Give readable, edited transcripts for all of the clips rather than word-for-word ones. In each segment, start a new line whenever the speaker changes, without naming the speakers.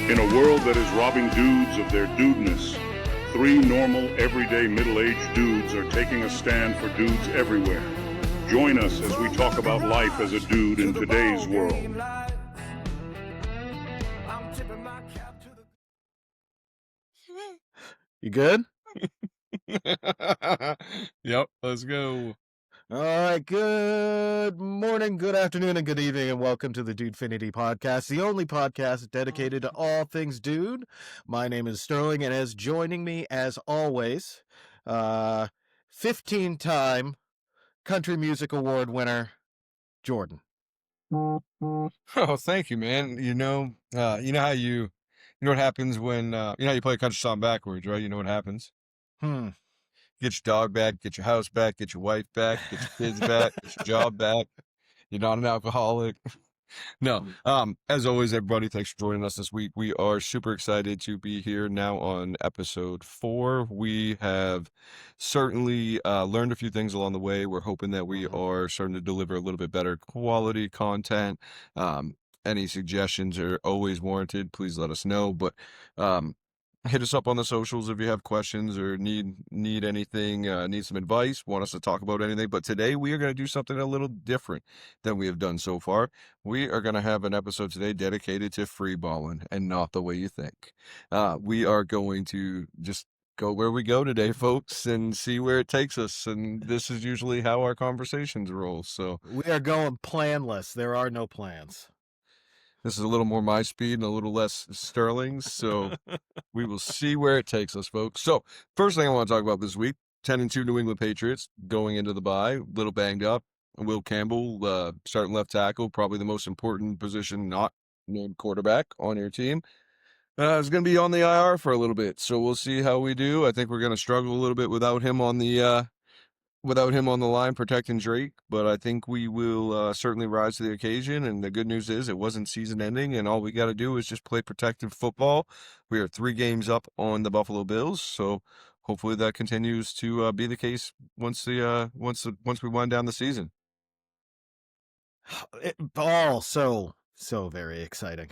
In a world that is robbing dudes of their dudeness, three normal, everyday, middle-aged dudes are taking a stand for dudes everywhere. Join us as we talk about life as a dude in today's world.
You good?
Yep, let's go.
All right, good morning, good afternoon, and good evening, and welcome to the Dudefinity Podcast, the only podcast dedicated to all things dude. My name is Sterling, and as joining me, as always, 15-time Country Music Award winner, Jordan.
Oh, thank you, man. You know what happens when how you play a country song backwards, right? You know what happens? Get your dog back, get your house back, get your wife back, get your kids back, get your job back. You're not an alcoholic. No. As always, everybody, thanks for joining us this week. We are super excited to be here now on episode 4. We have certainly learned a few things along the way. We're hoping that we are starting to deliver a little bit better quality content. Any suggestions are always warranted. Please let us know. But hit us up on the socials if you have questions or need anything, need some advice, want us to talk about anything. But today we are going to do something a little different than we have done so far. We are going to have an episode today dedicated to free balling and not the way you think. We are going to just go where we go today, folks, and see where it takes us. And this is usually how our conversations roll. So
We are going planless. There are no plans.
this is a little more my speed and a little less Sterling's. So we will see where it takes us, folks. So first thing I want to talk about this week, 10-2 New England Patriots going into the bye, a little banged up. Will Campbell, starting left tackle, probably the most important position not named quarterback on your team. Is going to be on the IR for a little bit, so we'll see how we do. I think we're going to struggle a little bit without him on the line protecting Drake, but I think we will certainly rise to the occasion. And the good news is it wasn't season ending, and all we got to do is just play protective football. We are 3 games up on the Buffalo Bills, so hopefully that continues to be the case once we wind down the season.
So very exciting.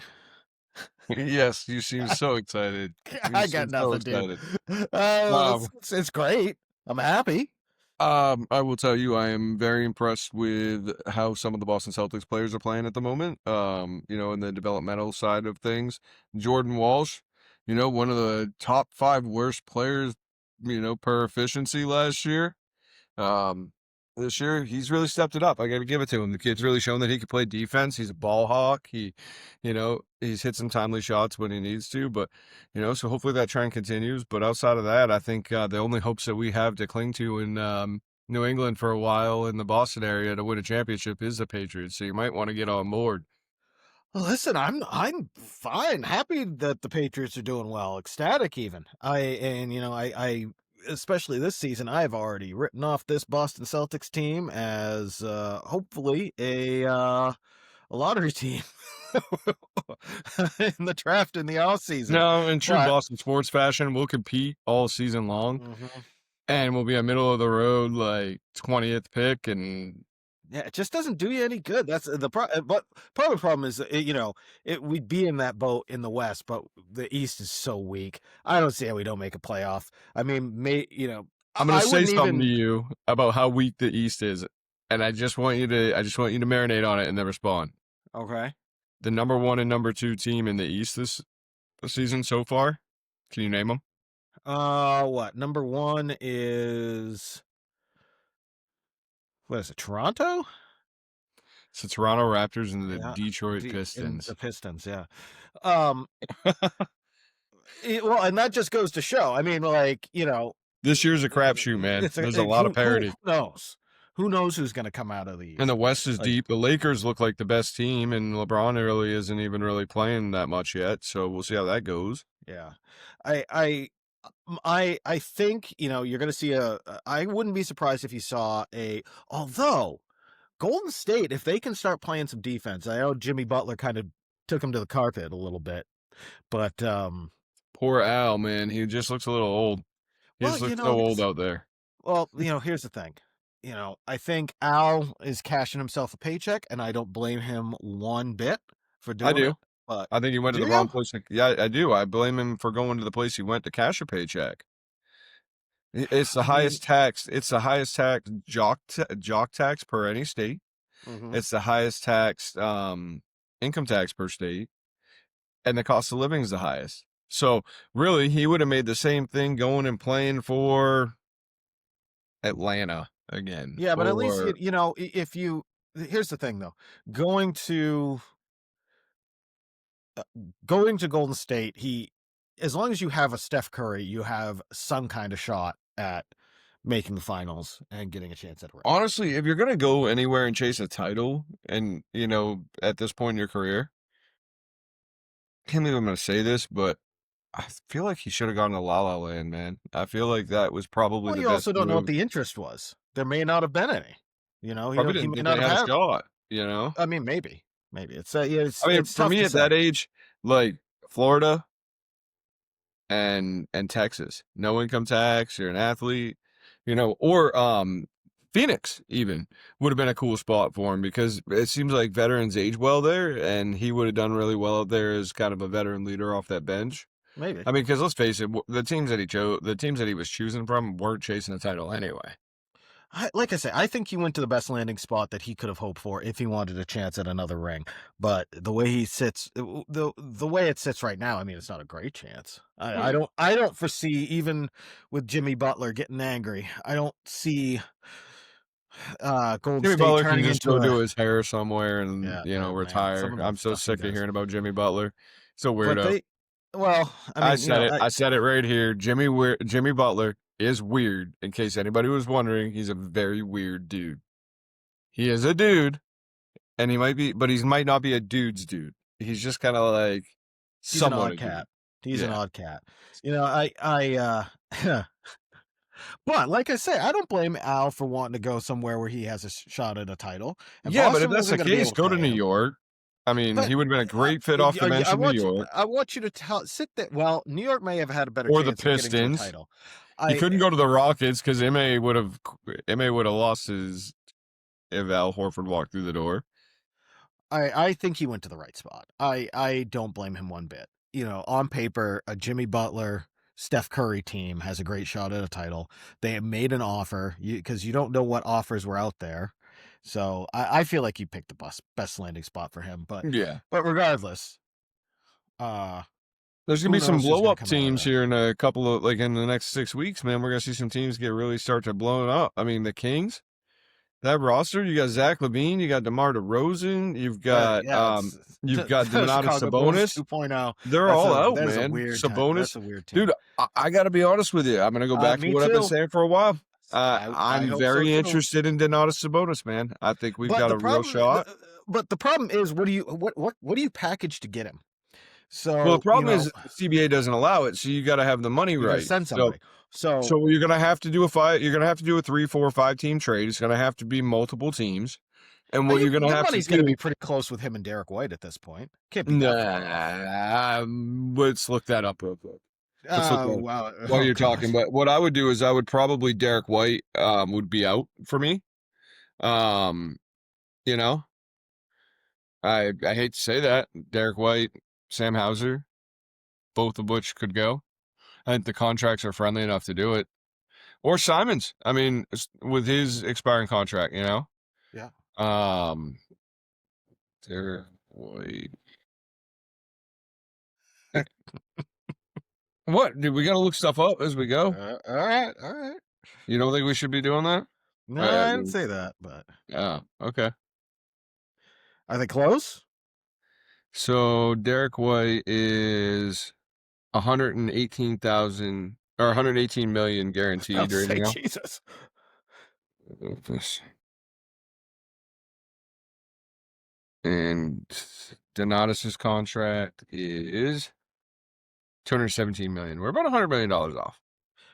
Yes, you seem so excited.
I got nothing, dude. It's great. I'm happy.
I will tell you, I am very impressed with how some of the Boston Celtics players are playing at the moment. In the developmental side of things. Jordan Walsh, one of the top 5 worst players, per efficiency last year. This year he's really stepped it up. I got to give it to him. The kid's really shown that he can play defense. He's a ball hawk. He's hit some timely shots when he needs to, but, so hopefully that trend continues. But outside of that, I think the only hopes that we have to cling to in New England for a while in the Boston area to win a championship is the Patriots. So you might want to get on board.
Listen, I'm fine. Happy that the Patriots are doing well. Ecstatic even. I especially this season, I've already written off this Boston Celtics team as hopefully a lottery team in the draft in the offseason.
No, in true Boston sports fashion, we'll compete all season long, and we'll be a middle of the road, like 20th pick, and
yeah, it just doesn't do you any good. That's the problem. But part of the problem is, we'd be in that boat in the West, but the East is so weak. I don't see how we don't make a playoff. I mean,
I'm going to say something to you about how weak the East is, and I just want you to marinate on it and then respond.
Okay.
The number 1 and number 2 team in the East this season so far. Can you name them?
What? Number 1 is... What is it, Toronto?
It's the Toronto Raptors and the Detroit Pistons.
The Pistons, yeah. Well, and that just goes to show. I mean,
this year's a crapshoot, man. There's a lot of parity.
Who knows? Who knows who's going to come out of the East?
And the West is deep. The Lakers look like the best team, and LeBron really isn't even really playing that much yet. So we'll see how that goes.
Yeah, I think, you're going to see I wouldn't be surprised if you saw although Golden State, if they can start playing some defense, I know Jimmy Butler kind of took him to the carpet a little bit, but
poor Al, man, he just looks a little old. He just looks so old out there.
Well, here's the thing. I think Al is cashing himself a paycheck, and I don't blame him one bit for doing it. But
I think he went to
do
the
you?
wrong place. Yeah, I do. I blame him for going to the place he went to cash a paycheck. It's the
I mean,
highest tax. It's the highest tax jock tax per any state.
mhm.
It's the highest tax income tax per state, and the cost of living is the highest. So really, he would have made the same thing going and playing for Atlanta again,
Yeah, but at least
or
if you here's the thing though, going to uh, going to Golden State, as long as you have a Steph Curry, you have some kind of shot at making the finals and getting a chance at a ring.
honestly, if you're gonna go anywhere and chase a title, and at this point in your career, can't believe I'm gonna say this, but I feel like he should have gone to La La Land, man. I feel like that was probably
Well,
the
you
best
also don't know what
move.
the interest was. There may not have been any.
Probably
He
didn't
may
think
not
they
have
had a
had.
shot.
I mean, maybe it's yeah,
I mean,
it's
for
tough
me
to
at
say.
that age, like Florida and Texas, no income tax, you're an athlete, or Phoenix even would have been a cool spot for him because it seems like veterans age well there, and he would have done really well out there as kind of a veteran leader off that bench.
Maybe.
I mean, because let's face it, the teams that he chose, the teams that he was choosing from weren't chasing the title anyway.
Like I say, I think he went to the best landing spot that he could have hoped for if he wanted a chance at another ring. But the way he sits, the way it sits right now, I mean, it's not a great chance.
Hmm.
I don't foresee, even with Jimmy Butler getting angry, I don't see Golden
Jimmy
State
Butler can
turning
just
into
go
a
do his hair somewhere and
man. Some
retire.
of the
I'm so
stuff he
sick of
does,
hearing about Jimmy Butler. He's a
but
weirdo.
I
I
mean,
said it. I said it right here. Jimmy Butler is weird. In case anybody was wondering, he's a very weird dude. He is a dude, and but he might not be a dude's dude. He's just kind of like
he's an
somewhat
odd
a dude.
cat. He's an
Yeah.
odd cat. But like I say, I don't blame Al for wanting to go somewhere where he has a shot at a title, and
Yeah, but if
Boston
that's
wasn't
the
going to be
case,
able to
go to
pay
New
him.
York. I mean,
But
he would have been a great fit off the bench in New York.
I want you to sit there. Well, New York may have had a better
Or the
chance of getting to a
Pistons.
title.
He couldn't go to the Rockets because Ma would have lost his if Al Horford walked through the door.
I think he went to the right spot. I don't blame him one bit. On paper, a Jimmy Butler, Steph Curry team has a great shot at a title. They made an offer because you don't know what offers were out there. So I feel like you picked the best landing spot for him.
Yeah.
But regardless,
There's gonna
who
be some
knows who's
blow
gonna
up
come out of
teams
that?
here in a couple of in the next 6 weeks, man. We're gonna see some teams start to blow up. I mean, the Kings, that roster, you got Zach LaVine, you got DeMar DeRozan,
Yeah, it's
you've got
the
Donatas
Chicago Bulls
Sabonis.
2.0.
They're all out,
That is a
man.
weird
Sabonis,
that's a weird team.
dude. I gotta be honest with you. I'm gonna go back to
Me
what I've been
too.
saying for a while.
I
I'm
hope so
very
too.
interested in Donatas Sabonis, man. I think we've
But
got
the
a real
problem,
shot.
but the problem is, what do you package to get him?
Well, the
So
problem is the CBA doesn't allow it, so you got to have the money
you got to
right.
send
So,
somebody. So
you're gonna have to do a five. You're gonna have to do a 3, 4, 5 team trade. It's gonna have to be multiple teams. And what you're gonna
your
have to
money's going to
do?
be pretty close with him and Derek White at this point. Can't be that far off.
Let's look that up real quick. Let's look that up
Wow.
while
Oh,
you're talking.
gosh.
But what I would do is I would probably Derek White would be out for me. You know, I hate to say that. Derek White, Sam Hauser, both of which could go. I think the contracts are friendly enough to do it. Or Simons. I mean, with his expiring contract,
Yeah.
Derek White. What? Dude, we got to look stuff up as we go.
All right.
You don't think we should be doing that?
No, I didn't say that, but
Yeah. Okay.
are they close?
So Derek White is 118,000 or 118 million guaranteed
I'll
right
say
now.
Jesus.
And Donatus's contract is 217 million. We're about $100 million off.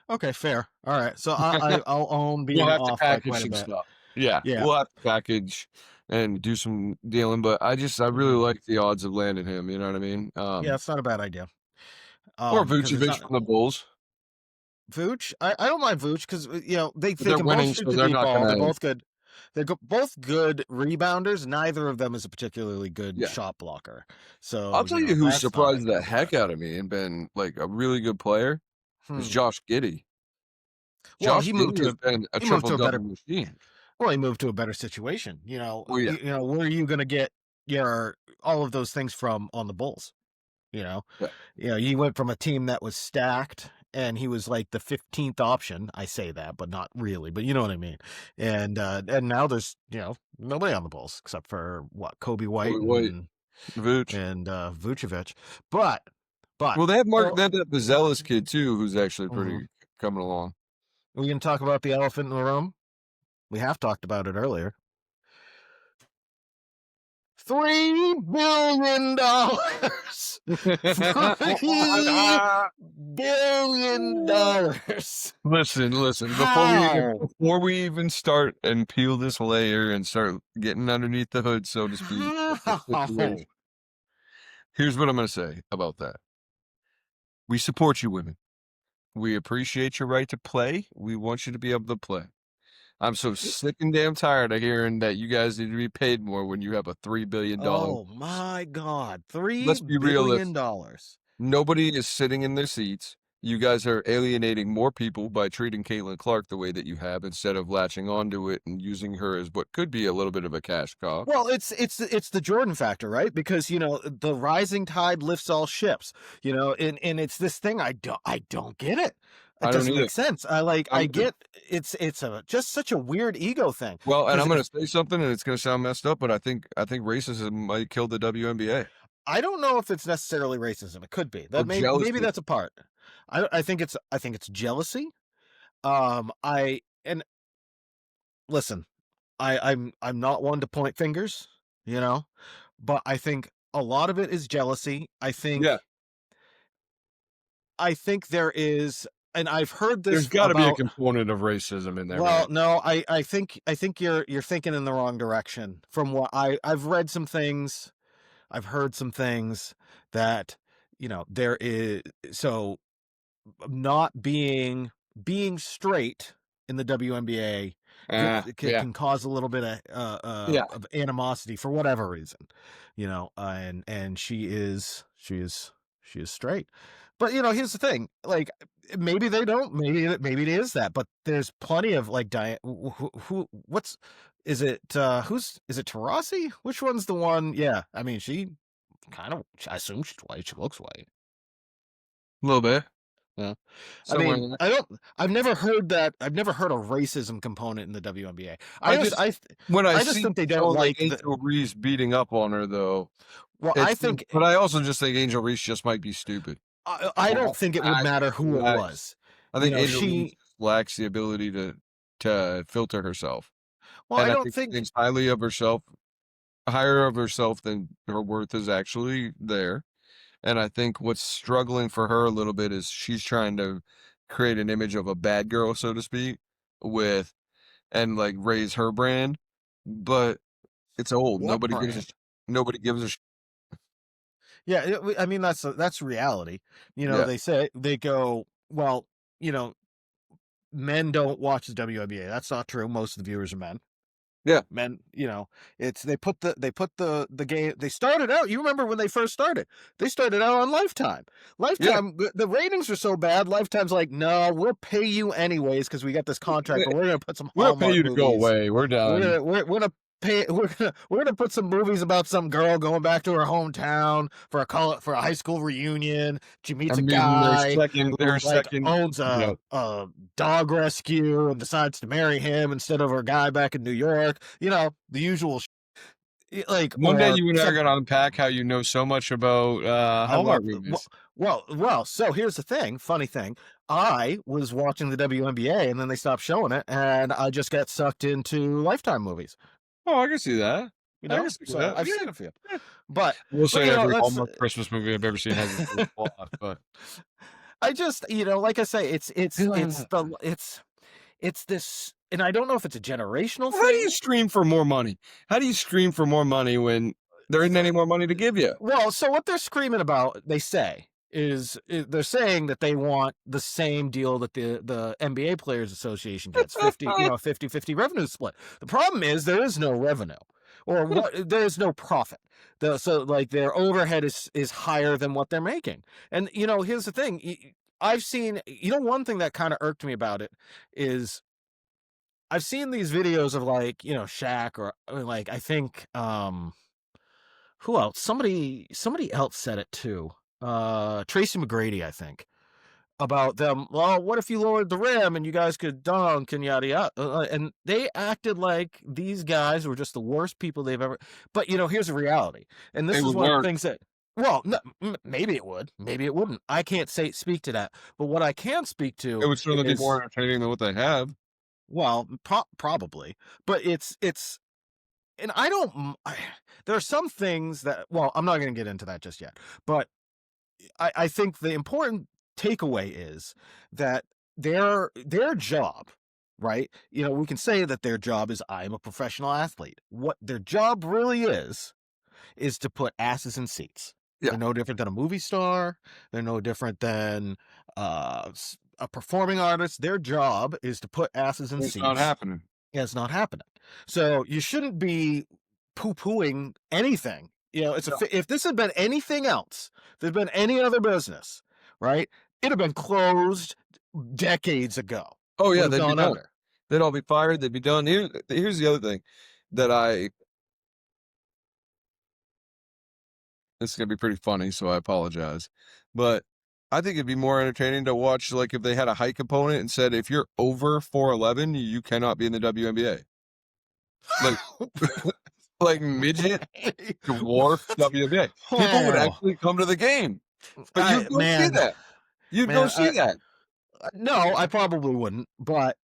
Okay, fair. All right, so I'll own being
We'll have to
off by
package
quite a
some
bit.
stuff. Yeah,
Yeah.
we'll have to package and do some dealing, but I really like the odds of landing him. You know what I mean?
Yeah, it's not a bad idea.
Or
'Cause it's
Vucevic
not
from the Bulls.
Vooch. I don't mind Vooch because they
They're
can
winning,
both shoot
so
the
they're
deep
not
ball. They're
gonna.
both good. They're both good rebounders. Neither of them is a particularly good
Yeah.
shot blocker. So
I'll tell you who
that's not
surprised
making
the
up for
heck
it.
out of me and been like a really good player is
Hmm.
Josh Giddey.
Well,
Josh Giddey has been a
he moved to a better
triple-double machine.
well, he moved to a better situation.
Well, yeah.
Where are you going to get your all of those things from on the Bulls?
Yeah.
He went from a team that was stacked and he was like the 15th option. I say that, but not really, but you know what I mean. And now there's, nobody on the Bulls except for Kobe White and
Vooch.
Vucevic. But
well, they have that Vazelis kid too, who's actually
Mhm.
pretty coming along.
We can talk about the elephant in the room. We have talked about it earlier. $3 billion. $3 billion.
Listen. Before we even start and peel this layer and start getting underneath the hood, so to speak, here's what I'm going to say about that. We support you, women. We appreciate your right to play. We want you to be able to play. I'm so sick and damn tired of hearing that you guys need to be paid more when you have a $3 billion.
Oh my God.
Let's be
$3 billion.
Nobody is sitting in their seats. You guys are alienating more people by treating Caitlin Clark the way that you have instead of latching onto it and using her as what could be a little bit of a cash cow.
Well, it's the Jordan factor, right? Because the rising tide lifts all ships. And it's this thing I don't get it. It doesn't make sense. I get it's just such a weird ego thing.
Well, and I'm going to say something, and it's going to sound messed up, but I think racism might kill the WNBA.
I don't know if it's necessarily racism. It could be that maybe that's a part. I think it's jealousy. Listen, I'm not one to point fingers, but I think a lot of it is jealousy. I think there is. And I've heard this.
There's got to be a component of racism in there.
Well, no, I think you're thinking in the wrong direction. From what I've read some things, I've heard some things that there is not being straight in the WNBA can cause a little bit of animosity for whatever reason, and she is straight. But here's the thing, like maybe they don't, maybe it is that, but there's plenty of like is it Taurasi? Which one's the one? Yeah, I mean she I assume she's white. She looks white.
A little bit.
Yeah. I've never heard that. I've never heard a racism component in the WNBA. I just think they don't like
Angel Reese beating up on her though.
Well,
but I also just think Angel Reese just might be stupid.
I don't think it would matter who it was.
I think Angel Reese lacks the ability to filter herself.
Well,
and
I don't think
thinks higher of herself than her worth is actually there. And I think what's struggling for her a little bit is she's trying to create an image of a bad girl, so to speak, and like raise her brand, but it's old. Nobody gives a shit.
Yeah, I mean that's reality. They go, well, men don't watch the WNBA. That's not true. Most of the viewers are men.
Yeah,
men. They put the game. They started out. You remember when they first started? They started out on Lifetime. The ratings were so bad. Lifetime's like, no, we'll pay you anyways because we got this contract, but we're gonna put some.
We'll pay you to go away. We're done.
We're gonna pay. We're gonna put some movies about some girl going back to her hometown for a high school reunion. She meets a guy who owns a dog rescue and decides to marry him instead of her guy back in New York. The usual. Like
one day you and I are gonna unpack how you know so much about Hallmark movies.
Well. So here's the thing. Funny thing. I was watching the WNBA and then they stopped showing it, and I just got sucked into Lifetime movies.
Oh, I can see that.
I've seen a few, but
we'll say every Hallmark Christmas movie I've ever seen has a plot. But
I just, like I say, it's this, and I don't know if it's a generational thing.
How do you scream for more money? How do you scream for more money when there isn't any more money to give you?
Well, so what they're screaming about, they say, they're saying that they want the same deal that the NBA Players Association gets, 50-50 revenue split. The problem is there is no revenue, or there is no profit. So like their overhead is higher than what they're making. And here's the thing. I've seen, one thing that kind of irked me about it is I've seen these videos of like, Shaq, or like, I think, who else? Somebody else said it too. Tracy McGrady, I think, about them. Well, what if you lowered the rim and you guys could dunk and yada yada? And they acted like these guys were just the worst people they've ever. But here's the reality, and this is one of the things that. Well, no, maybe it would, maybe it wouldn't. I can't speak to that. But what I can speak to,
it would certainly be more entertaining than what they have.
Well, probably, but it's. And there are some things that, well, I'm not going to get into that just yet, but I think the important takeaway is that their job, right? We can say that their job is, I am a professional athlete. What their job really is to put asses in seats. Yeah. They're no different than a movie star. They're no different than a performing artist. Their job is to put asses in seats.
It's not happening.
Yeah, it's not happening. So you shouldn't be poo-pooing anything. If this had been anything else, if there'd been any other business, right? It'd have been closed decades ago.
Oh yeah, they'd be done. They'd all be fired. They'd be done. Here's the other thing that this is gonna be pretty funny, so I apologize, but I think it'd be more entertaining to watch, like, if they had a height component and said, if you're over 4'11", you cannot be in the WNBA. Like, like midget, dwarf WNBA. People would actually come to the game. But you'd go see that. You'd go see that.
No, I probably wouldn't, but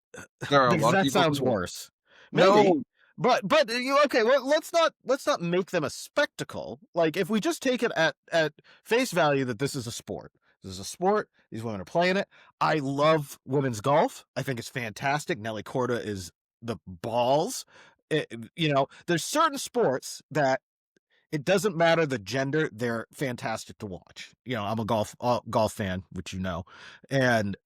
that sounds worse. Maybe. No. But okay, well, let's not make them a spectacle. Like, if we just take it at face value that this is a sport. This is a sport. These women are playing it. I love women's golf. I think it's fantastic. Nelly Korda is the balls. There's certain sports that it doesn't matter the gender. They're fantastic to watch. I'm a golf fan, which and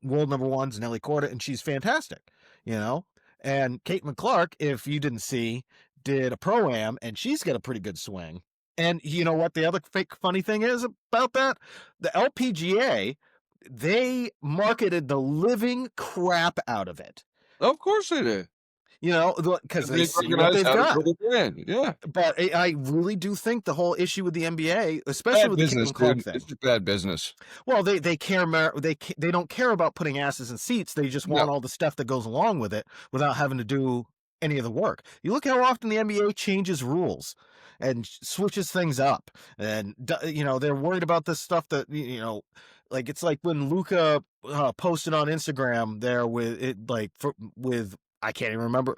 world number one's Nelly Korda, and she's fantastic. And Caitlin Clark, if you didn't see, did a pro-am, and she's got a pretty good swing. And you know what the other funny thing is about that? The LPGA, they marketed the living crap out of it.
Of course they did.
Because they see what they've got.
Yeah.
But I really do think the whole issue with the NBA, especially with the Caitlin Clark thing,
it's bad business.
Well, they don't care about putting asses in seats. They just want all the stuff that goes along with it without having to do any of the work. You look how often the NBA changes rules and switches things up, and they're worried about this stuff that like, it's like when Luka posted on Instagram there with it, like, with I can't even remember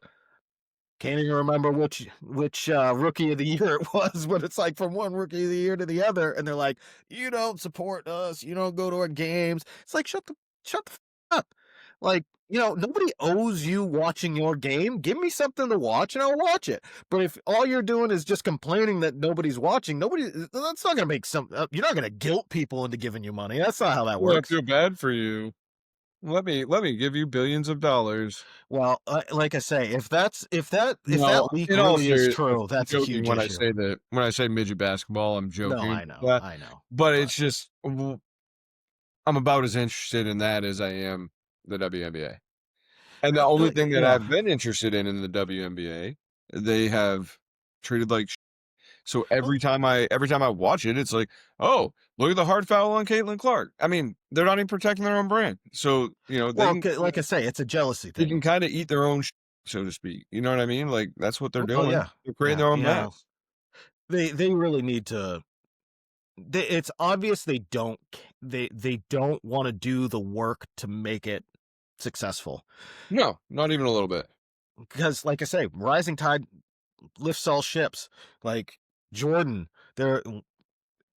which rookie of the year it was, but it's like from one rookie of the year to the other, and they're like, you don't support us, you don't go to our games. It's like, shut the f up. Like, nobody owes you watching your game. Give me something to watch and I'll watch it. But if all you're doing is just complaining that nobody's watching, that's not going to make you're not going to guilt people into giving you money. That's not how that works.
I feel bad for you. Let me give you billions of dollars.
Well, like I say, if that leak really is true, that's a huge
when
issue.
When I say midget basketball, I'm joking.
No, I know.
But it's just, I'm about as interested in that as I am the WNBA. And the only thing that I've been interested in the WNBA, they have treated like shit. So every time I watch it, it's like, oh, look at the hard foul on Caitlin Clark. I mean, they're not even protecting their own brand. So,
like I say, it's a jealousy thing.
They can kind of eat their own so to speak. You know what I mean? Like, that's what they're doing.
Yeah.
They're creating their own mess.
They really need to. It's obvious they don't want to do the work to make it successful.
No, not even a little bit.
Because, like I say, rising tide lifts all ships. Like Jordan,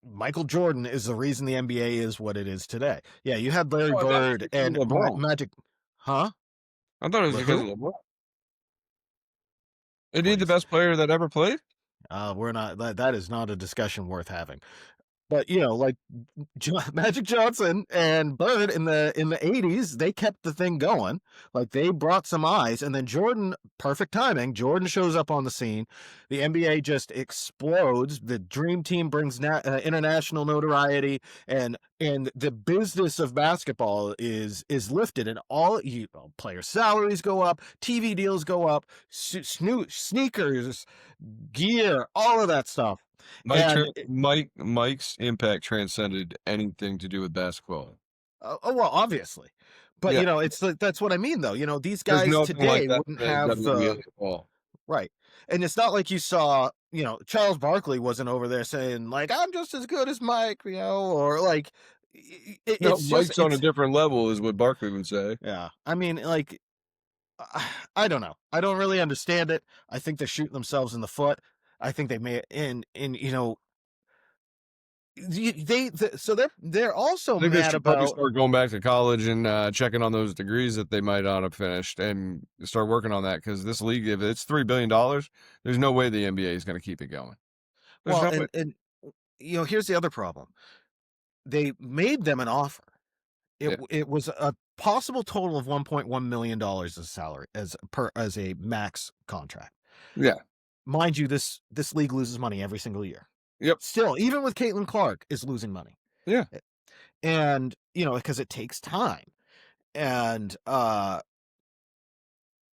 Michael Jordan is the reason the NBA is what it is today. Yeah, you had Larry Bird and Magic. Huh?
I thought it was because of LeBron. Isn't he the best player that ever played?
We're not. That is not a discussion worth having. But like Magic Johnson and Bird in the 80s, they kept the thing going. Like they brought some eyes, and then Jordan, perfect timing. Jordan shows up on the scene. The NBA just explodes. The Dream Team brings international notoriety, and the business of basketball is lifted, and all player salaries go up, TV deals go up, sneakers, gear, all of that stuff. And
Mike's impact transcended anything to do with basketball.
well, obviously, but
Yeah,
it's like, that's what I mean, though. These
there's
guys
nothing like
today
that
wouldn't
in
have
WNBA
the
at all.
right, and it's not like you saw, Charles Barkley wasn't over there saying like I'm just as good as Mike, or like
No,
it's just
Mike's on a different level, is what Barkley would say.
yeah. I mean, like I don't know. I don't really understand it. I think they're shooting themselves in the foot. I think they may so they're also
I think they
mad
should probably
about.
start going back to college and checking on those degrees that they might not have finished and start working on that, because this league, if it's $3 billion, there's no way the NBA is going to keep it going. There's
Well,
no way.
and here's the other problem. They made them an offer.
Yeah.
It was a possible total of $1.1 million as salary as a max contract.
Yeah.
Mind you, this league loses money every single year.
Yep.
Still, even with Caitlin Clark, is losing money.
Yeah.
And because it takes time. And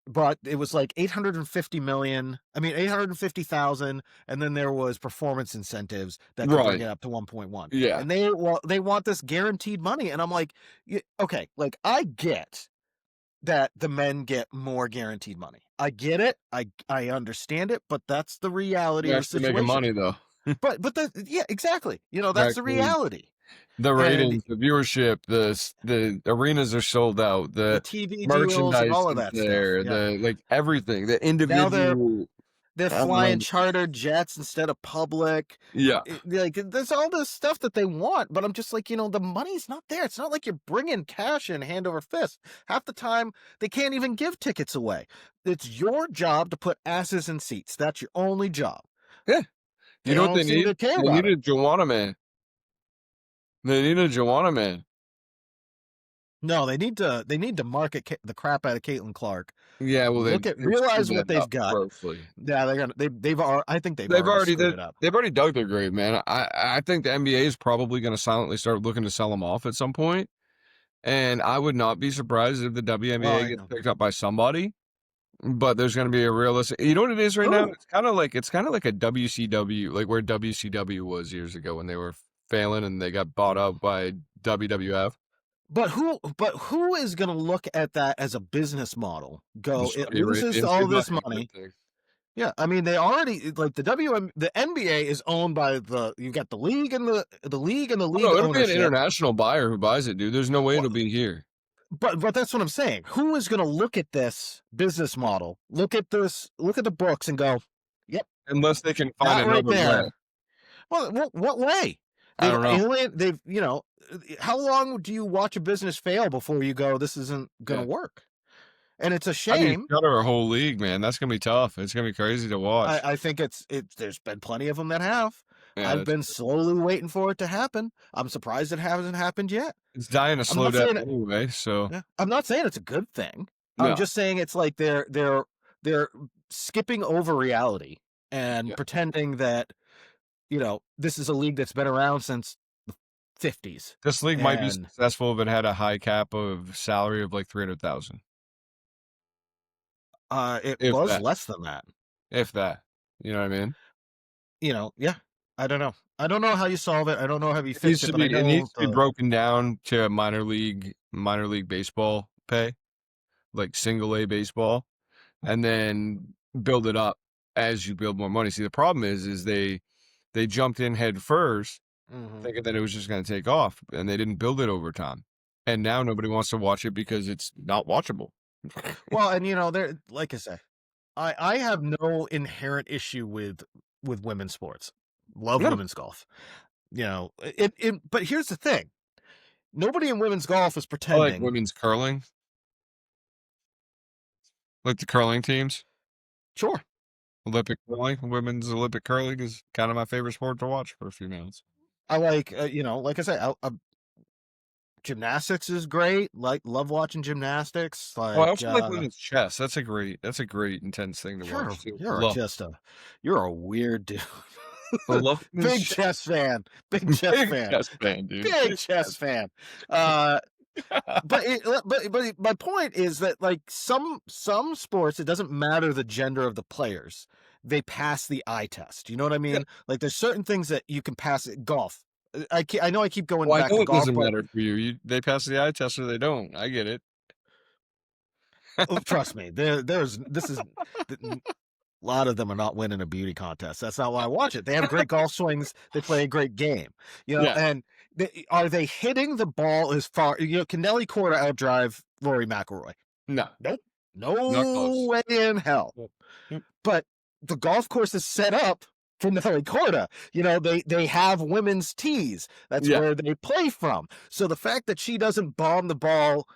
but it was like 850,000, and then there was performance incentives that could bring it up to 1.1.
Yeah.
And they want this guaranteed money, and I'm like, okay, like I get that the men get more guaranteed money. I get it. I understand it, but that's the reality of the situation.
Making money though.
but yeah, exactly. That's the reality.
The ratings, the viewership, the arenas are sold out. The
TV
merchandise
deals and all of that
there,
stuff. Yeah.
the everything, the individual.
They're flying charter jets instead of public.
Yeah.
Like there's all this stuff that they want, but I'm just like, the money's not there. It's not like you're bringing cash in hand over fist. Half the time they can't even give tickets away. It's your job to put asses in seats. That's your only job.
Yeah. You know what they need?
They
need a Joanna man. They need a Joanna man.
No, they need to market the crap out of Caitlin Clark.
Yeah, well,
realize what they've got.
Grossly.
Yeah, I think they've already screwed it up.
They've already dug their grave, man. I think the NBA is probably going to silently start looking to sell them off at some point, and I would not be surprised if the WNBA gets picked up by somebody. But there's going to be a realistic. You know what it is right now? It's kind of like a WCW, like where WCW was years ago when they were failing and they got bought up by WWF.
But who is going to look at that as a business model? It loses all this money. Yeah, I mean they already like the NBA is owned by you've got the league and the league and the league.
No, it'll be an international buyer who buys it, dude. There's no way it'll be here.
But that's what I'm saying. Who is going to look at this business model, look at the books, and go, "Yep."
Unless they can find another way.
Well, what way?
I don't
know. How long do you watch a business fail before you go, "This isn't going to work"? And it's a shame.
Cut our whole league, man. That's gonna be tough. It's gonna be crazy to watch.
I think there's been plenty of them that have. Yeah, I've been slowly waiting for it to happen. I'm surprised it hasn't happened yet.
It's dying a slow death anyway. So
yeah, I'm not saying it's a good thing. No. I'm just saying it's like they're skipping over reality and pretending that this is a league that's been around since the 50s.
This league might be successful if it had a high cap of salary of like 300,000.
It was less than that.
If that, you know what I mean?
Yeah. I don't know. I don't know how you solve it. I don't know how you fix it.
It needs to be broken down to minor league baseball pay, like single A baseball, and then build it up as you build more money. See, the problem is they jumped in head first, thinking that it was just going to take off, and they didn't build it over time. And now nobody wants to watch it because it's not watchable.
Well, and they're like I say, I have no inherent issue with women's sports. Love women's golf. But here's the thing. Nobody in women's golf is pretending.
I like women's curling. Like the curling teams.
Sure.
Olympic curling. Women's Olympic curling is kind of my favorite sport to watch for a few minutes.
I like, like I said, gymnastics is great. Like, love watching gymnastics.
Oh, I
Like,
also like women's chess. That's a great intense thing to
you're
watch too.
you're
Love
just you're a weird dude.
I love women's
Big
chess.
chess fan. Big chess
Big
fan.
chess fan, dude.
Big chess fan. But my point is that, like, some sports, it doesn't matter the gender of the players. They pass the eye test. You know what I
Yeah.
mean? Like, there's certain things that you can pass it. Golf. I know I keep going
Well, I
back
know
to
it
golf,
doesn't
but
matter for you. They pass the eye test or they don't. I get it.
trust me, this is a lot of them are not winning a beauty contest. That's not why I watch it. They have great golf swings. They play a great game,
Yeah.
and are they hitting the ball as far? Can Nelly Korda outdrive Rory McIlroy?
No.
Nope.
Not
No
close.
way in hell.
Yep.
But the golf course is set up for Nelly Korda. They have women's tees. That's
Yeah.
where they play from. So the fact that she doesn't bomb the ball,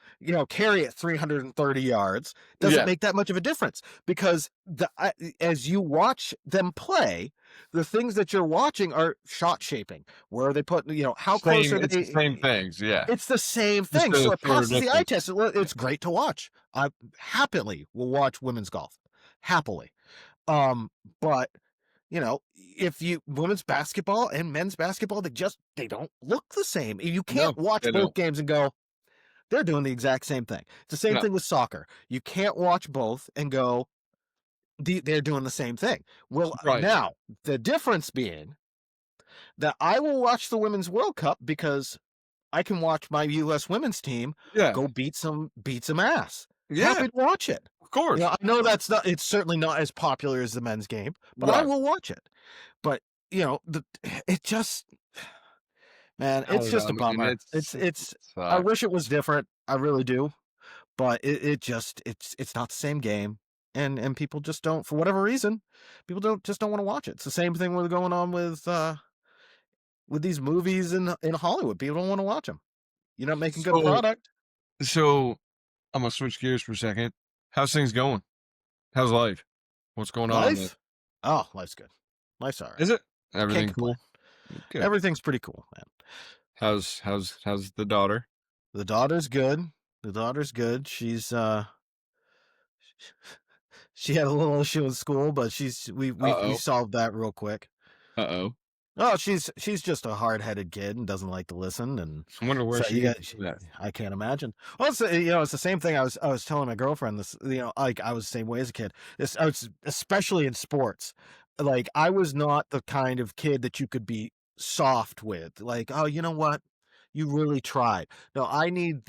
carry it 330 yards, doesn't
Yeah.
make that much of a difference, because as you watch them play, the things that you're watching are shot shaping. Where are they put? How close are
It's
they?
the same things, yeah.
It's the same
Just
thing.
a
So it
shorter
passes the eye
distance.
test. It's great to watch. I happily will watch women's golf. Happily. But if women's basketball and men's basketball, they don't look the same. You can't
No,
watch
they
both
don't.
games and go, they're doing the exact same thing. It's the same
No.
thing with soccer. You can't watch both and go, they're doing the same thing. Well,
Right.
now the difference being that I will watch the Women's World Cup because I can watch my U.S. women's team
Yeah.
go beat some ass.
Yeah.
Happy to watch it.
Of course.
I know it's certainly not as popular as the men's game, but I
Right.
will watch it. But it just, man,
I
it's
don't
just
know,
a
man.
bummer. I wish it was different. I really do. But it's not the same game. And people just don't, for whatever reason, people don't want to watch it. It's the same thing with going on with these movies in Hollywood. People don't want to watch them. You're not making good product.
So I'm gonna switch gears for a second. How's things going? How's life? What's going on?
Life? Oh, life's good. Life's all right.
Is it? Everything
Can't
cool?
complain.
Good.
Everything's pretty cool, man.
How's the daughter?
The daughter's good. She's she had a little issue in school, but we solved that real quick.
Uh-oh.
Oh, she's just a hard-headed kid and doesn't like to listen, and
I wonder where
I can't imagine. Well, it's the same thing I was telling my girlfriend this, like, I was the same way as a kid. I was, especially in sports. Like, I was not the kind of kid that you could be soft with. Like, oh, you know what? You really tried. No, I need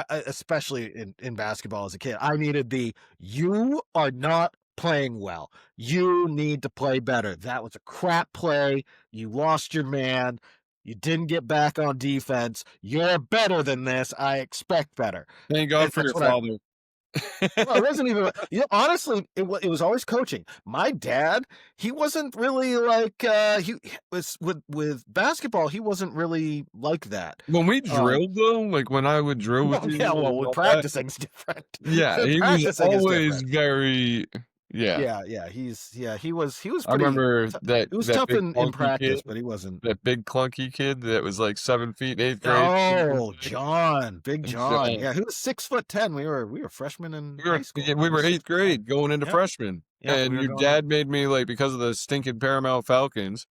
especially in basketball as a kid, I needed you are not playing well. You need to play better. That was a crap play. You lost your man. You didn't get back on defense. You're better than this. I expect better.
Thank God for your father.
Well, it wasn't even, honestly, it was always coaching. My dad, he wasn't really like, he was with basketball, he wasn't really like that.
When we drilled though, like when I would drill with you.
Yeah, well, practicing's different.
Yeah, he was always very, yeah.
He was pretty,
I remember that
it was
that
tough in
clunky
practice,
kid,
but he wasn't.
that big clunky kid that was like 7 feet in 8th grade.
Oh, John, Big John. Yeah, he was 6'10". We were freshmen in high school.
We were 8th grade going into freshman. And your dad made me, like, because of the stinking Paramount Falcons,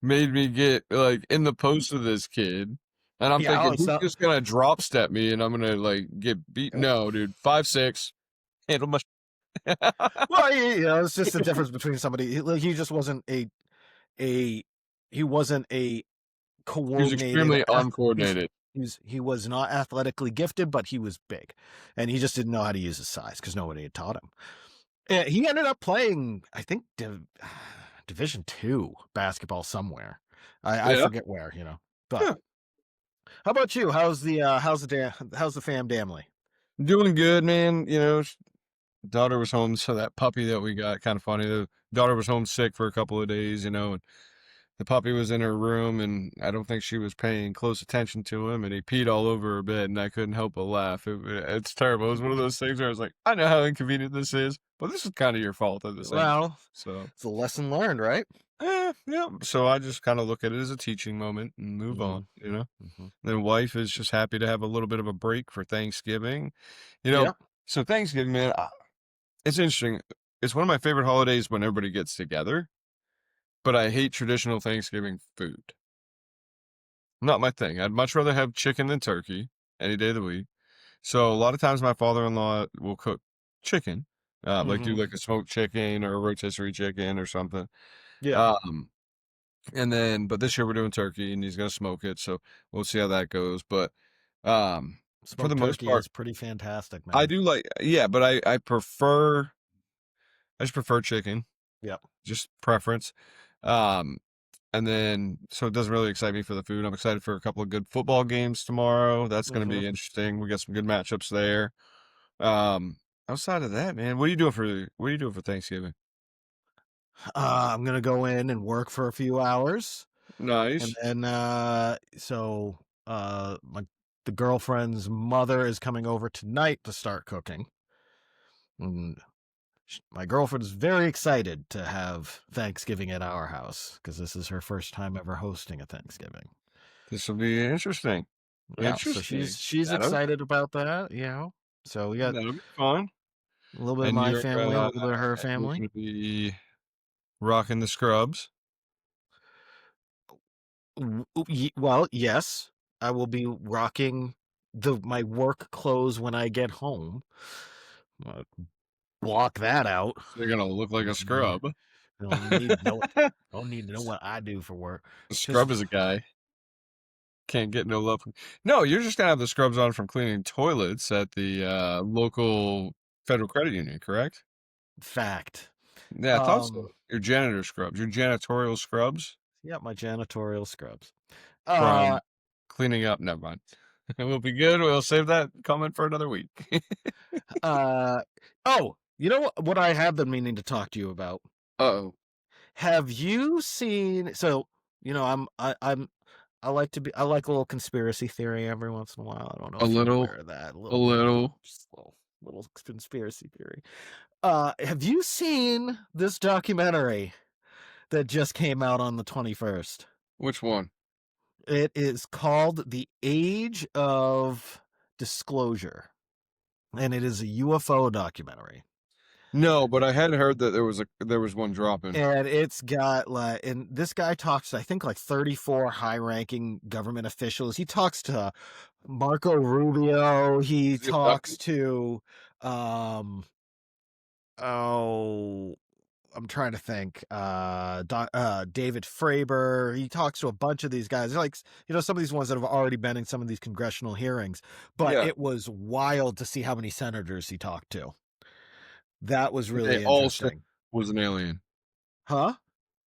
made me get like in the post of this kid. And I'm thinking, he's just gonna drop step me and I'm gonna like get beat. No, dude, 5'6", handle my.
Well, it's just the difference between somebody. He just wasn't he wasn't a coordinated.
He was extremely uncoordinated.
He was not athletically gifted, but he was big, and he just didn't know how to use his size because nobody had taught him. And he ended up playing, I think, Division II basketball somewhere. I forget where, But how about you? How's the fam family?
Doing good, man. Daughter was home, so that puppy that we got, kind of funny. The daughter was homesick for a couple of days, and the puppy was in her room, and I don't think she was paying close attention to him, and he peed all over her bed, and I couldn't help but laugh. It's terrible. It was one of those things where I was like, I know how inconvenient this is, but this is kind of your fault at the same time.
Well, so it's a lesson learned, right?
Yeah. So I just kind of look at it as a teaching moment and move
Mm-hmm.
on, you know?
Mm-hmm.
Then wife is just happy to have a little bit of a break for Thanksgiving. You know,
Yeah.
so Thanksgiving, man, it's interesting. It's one of my favorite holidays when everybody gets together, but I hate traditional Thanksgiving food. Not my thing. I'd much rather have chicken than turkey any day of the week. So a lot of times my father-in-law will cook chicken, like do
Mm-hmm.
like a smoked chicken or a rotisserie chicken or something.
Yeah.
Um, and then, but this year we're doing turkey and he's gonna smoke it, so we'll see how that goes. But for the
Smoked
most
turkey
part,
is pretty fantastic,
I
man.
do like, yeah, but I just prefer chicken,
Yep.
just preference. Um, and then so it doesn't really excite me for the food. I'm excited for a couple of good football games tomorrow. That's gonna
Mm-hmm.
be interesting. We got some good matchups there. Um, Outside of that, man, what are you doing for Thanksgiving?
I'm gonna go in and work for a few hours, and
Nice.
then my the girlfriend's mother is coming over tonight to start cooking. And my girlfriend is very excited to have Thanksgiving at our house because this is her first time ever hosting a Thanksgiving.
This will be interesting.
Yeah, so
Interesting.
she's excited about that. So we got
That'll be fun.
a little bit of
And
my family, a little bit of her
you're
family.
gonna be rocking the scrubs.
Well, yes, I will be rocking my work clothes when I get home. Uh, Block that out.
So you're gonna look like a
You
scrub.
don't need to know. Don't need to know what I do for work.
A
Because
scrub is a guy. Can't get no love. No, you're just gonna have the scrubs on from cleaning toilets at the local federal credit union, correct?
fact.
Yeah, I thought
Um,
so. Your janitor scrubs, your janitorial scrubs
yeah, my janitorial scrubs. Uh,
from cleaning up. Never mind. We'll be good. We'll save that comment for another week.
uh. Oh, you know what I have been meaning to talk to you about?
Uh-oh.
Have you seen? So I like to be. I like a little conspiracy theory every once in a while. I don't know
A
if you're
little,
aware of that. A
a
little bit,
little.
just a little conspiracy theory. Have you seen this documentary that just came out on the 21st?
Which one?
It is called The Age of Disclosure, and it is a UFO documentary.
No, but I had heard that there was one dropping.
And it's got and this guy talks to, I think, like 34 high-ranking government officials. He talks to Marco Rubio. He
Is he
talks
abducted?
to, um, oh, I'm trying to think, David Fravor. He talks to a bunch of these guys. Like, some of these ones that have already been in some of these congressional hearings. But
Yeah.
it was wild to see how many senators he talked to. That was
They
really
all said
interesting.
was an alien.
Huh?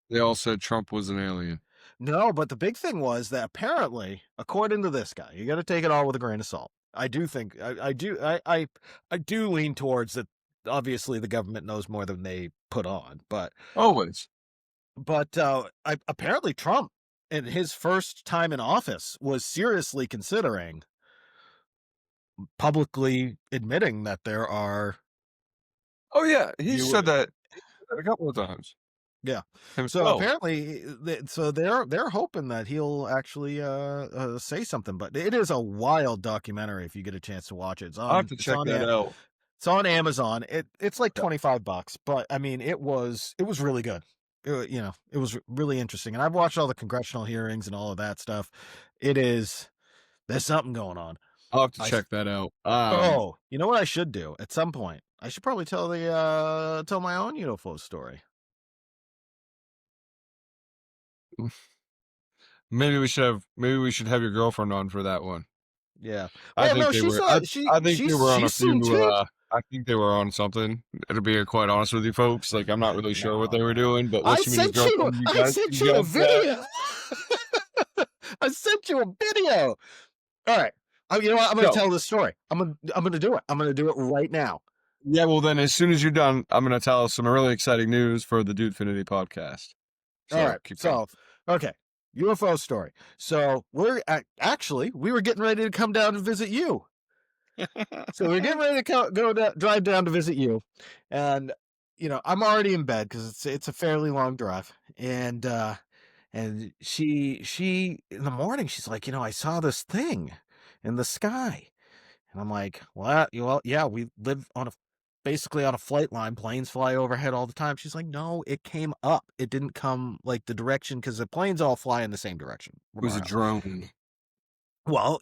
They all said Trump was an alien.
No, but the big thing was that apparently, according to this guy, you got to take it all with a grain of salt. I do think I do lean towards that. Obviously, the government knows more than they put on, but
Always.
apparently Trump, in his first time in office, was seriously considering publicly admitting that there are
Oh yeah, he
you
said that a couple of times
yeah. So
himself.
apparently, so they're hoping that he'll actually say something. But it is a wild documentary if you get a chance to watch it.
I'll have to check that out.
It's on Amazon. It's like $25, but I mean it was really good. It was really interesting, and I've watched all the congressional hearings and all of that stuff. There's something going on.
I'll have to check that out.
Oh, you know what I should do at some point? I should probably tell my own UFO story.
Maybe we should have your girlfriend on for that one.
Yeah.
I
Well,
think
no,
they
she's
were.
not.
I think they were on a
She's soon
few.
too.
I think they were on something. To be quite honest with you, folks, like I'm not really sure what they were
No.
doing. But
I
what's your
sent you.
girlfriend?
I sent you a video. I sent you a video. All right. You know what? I'm going to tell this story. I'm going to do it. I'm going to do it right now.
Yeah. Well, then as soon as you're done, I'm going to tell some really exciting news for the Dudefinity podcast. So,
all right.
keep going.
Okay. UFO story. So we were getting ready to come down and visit you. So we're getting ready to drive down to visit you, and I'm already in bed because it's a fairly long drive, and she in the morning she's like, I saw this thing in the sky, and I'm like, what? Well, yeah, we live basically on a flight line. Planes fly overhead all the time. She's like, no, it came up. It didn't come like the direction because the planes all fly in the same direction
It
from
was
our
a
house.
drone.
Well,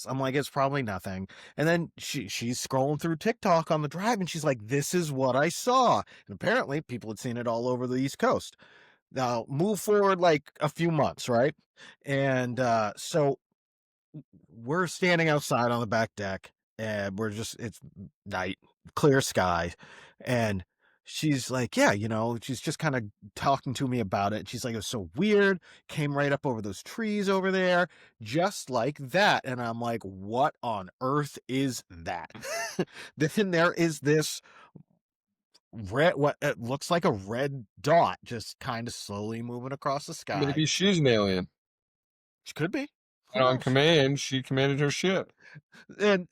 I'm like, it's probably nothing. And then she's scrolling through TikTok on the drive, and she's like, this is what I saw. And apparently, people had seen it all over the East Coast. Now, move forward like a few months, right? And so we're standing outside on the back deck, and it's night, clear sky, and she's like, yeah, she's just kind of talking to me about it. She's like, it was so weird, came right up over those trees over there, just like that. And I'm like, what on earth is that? Then there is this what it looks like a red dot just kind of slowly moving across the sky.
Maybe she's an alien.
She could be. Who
And on
knows?
command, she commanded her ship.
And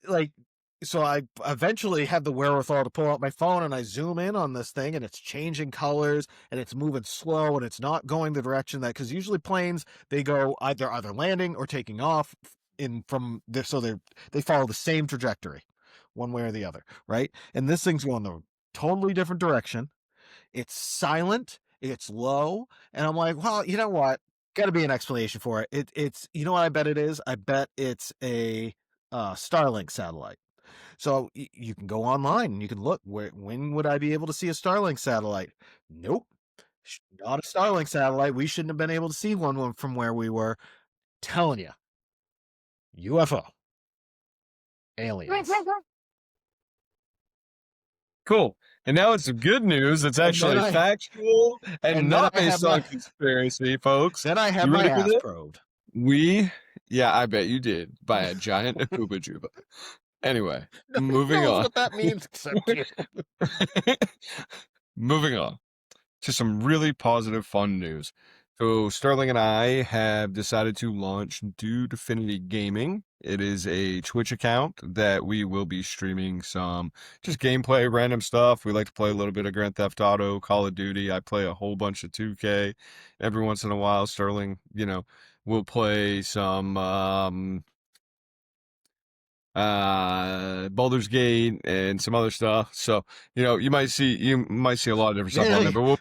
so I eventually had the wherewithal to pull out my phone, and I zoom in on this thing, and it's changing colors, and it's moving slow, and it's not going the direction because usually planes, they go either landing or taking off so they follow the same trajectory one way or the other, right? And this thing's going the totally different direction. It's silent, it's low, and I'm like, well, you know what? Got to be an explanation for it. It's you know what I bet it is? I bet it's a Starlink satellite. So you can go online and you can look when would I be able to see a Starlink satellite? Nope, not a Starlink satellite. We shouldn't have been able to see one from where we were. Telling you, UFO, aliens.
Cool. And now it's some good news. It's actually factual and not based on conspiracy, folks.
Then I had my ass probed.
Yeah, I bet you did, by a giant Akuba Juba. Anyway, moving on.
What that means, except you.
Moving on to some really positive, fun news. So Sterling and I have decided to launch Dude Affinity Gaming. It is a Twitch account that we will be streaming some just gameplay, random stuff. We like to play a little bit of Grand Theft Auto, Call of Duty. I play a whole bunch of 2K. Every once in a while, Sterling, will play some Baldur's Gate and some other stuff. So you might see a lot of different stuff on there, but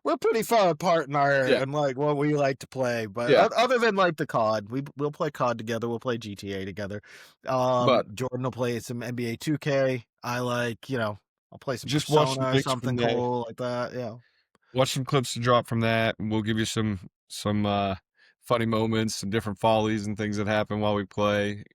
we're pretty far apart in our and like what we like to play. But other than like the COD, we'll play COD together. We'll play GTA together. But Jordan will play some NBA 2K. I I'll play some
just
Persona or something cool like that. Yeah.
Watch some clips to drop from that, and we'll give you some funny moments, some different follies and things that happen while we play.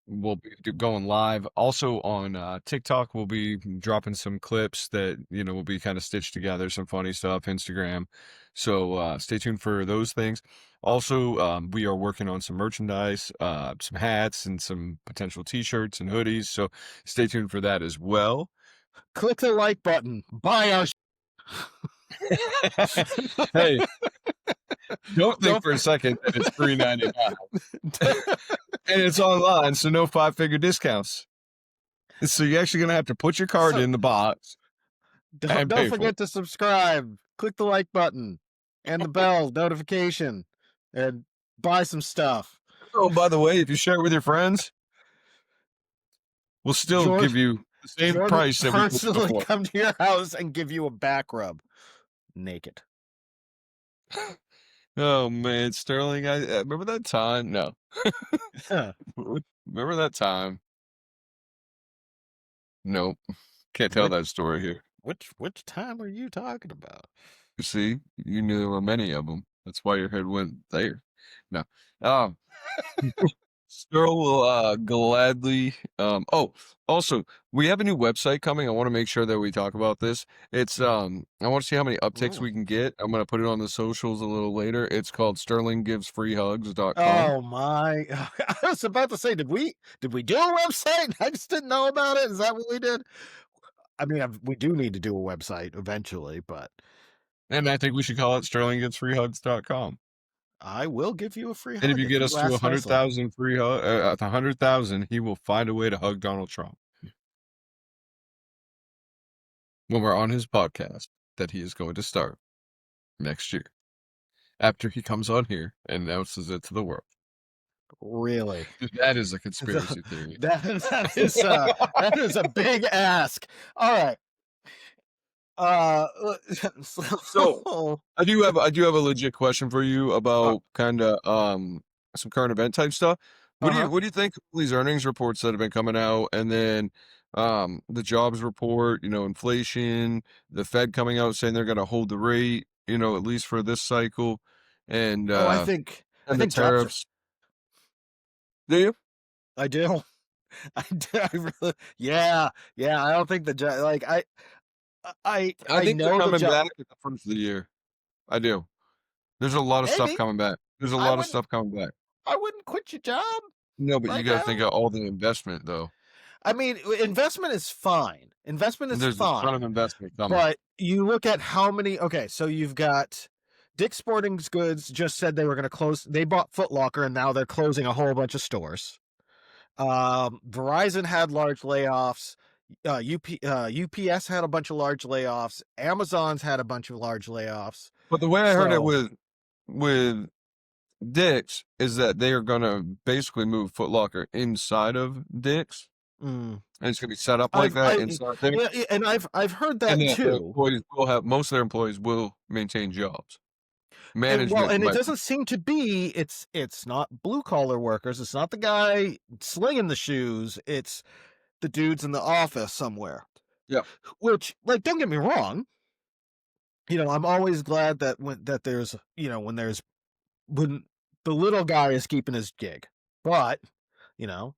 We'll be going live. Also on TikTok, we'll be dropping some clips that, will be kind of stitched together, some funny stuff, Instagram. So stay tuned for those things. Also, we are working on some merchandise, some hats and some potential t-shirts and hoodies. So stay tuned for that as well.
Click the like button. Buy our
Hey, don't think for a second that it's $3.99 and it's online, so no 5-figure discounts. So you're actually gonna have to put your card in the box.
Don't forget to subscribe. Click the like button and the bell notification, and buy some stuff.
Oh, by the way, if you share it with your friends, we'll still give you the same price that we
personally come to your house and give you a back rub, naked.
Oh man, Sterling, I remember that time. No, remember that time? Nope, can't tell that story here.
Which time are you talking about?
You see, you knew there were many of them. That's why your head went there. No, Sterl will gladly. Oh, also, we have a new website coming. I want to make sure that we talk about this. It's I want to see how many upticks we can get. I'm gonna put it on the socials a little later. It's called SterlingGivesFreeHugs.com.
Oh my! I was about to say, did we do a website? I just didn't know about it. Is that what we did? I mean, we do need to do a website eventually, but.
And I think we should call it SterlingGivesFreeHugs.com.
I will give you a free hug.
And if you get us to 100,000 free hugs, 100,000, he will find a way to hug Donald Trump. when we're on his podcast that he is going to start next year after he comes on here and announces it to the world.
Really?
That is a conspiracy theory.
That is a big ask. All right.
So I do have a legit question for you about kind of some current event type stuff.
uh-huh.
What do you think of these earnings reports that have been coming out, and then the jobs report, inflation, the Fed coming out saying they're going to hold the rate, at least for this cycle, and
Oh, I
the
think jobs are.
tariffs. Do you?
I do. I really, yeah, yeah. I don't think like
I
I
think they're
know the
coming
job.
back at the first of the year. I do. There's a lot of stuff
Maybe
coming back. There's a
I
lot of
wouldn't.
stuff coming back.
I wouldn't quit your job
No, but you
right
got to think
now.
of all the investment, though.
I mean, investment is fine. Investment is
There's a ton of
fine.
investment coming.
But you look at how many. Okay, so you've got Dick's Sporting Goods just said they were going to close. They bought Foot Locker, and now they're closing a whole bunch of stores. Verizon had large layoffs. UPS had a bunch of large layoffs. Amazon's had a bunch of large layoffs.
But the way I heard it
So,
with Dick's is that they are gonna basically move Foot Locker inside of Dick's, and it's gonna be set up like that inside there.
yeah, and I've heard
And
that
then the
too.
employees will have most of their employees will maintain jobs. Management
And it
might.
doesn't seem to be. It's not blue collar workers. It's not the guy slinging the shoes. It's the dudes in the office somewhere.
Yeah.
Which, like, don't get me wrong. I'm always glad that when the little guy is keeping his gig, but you know,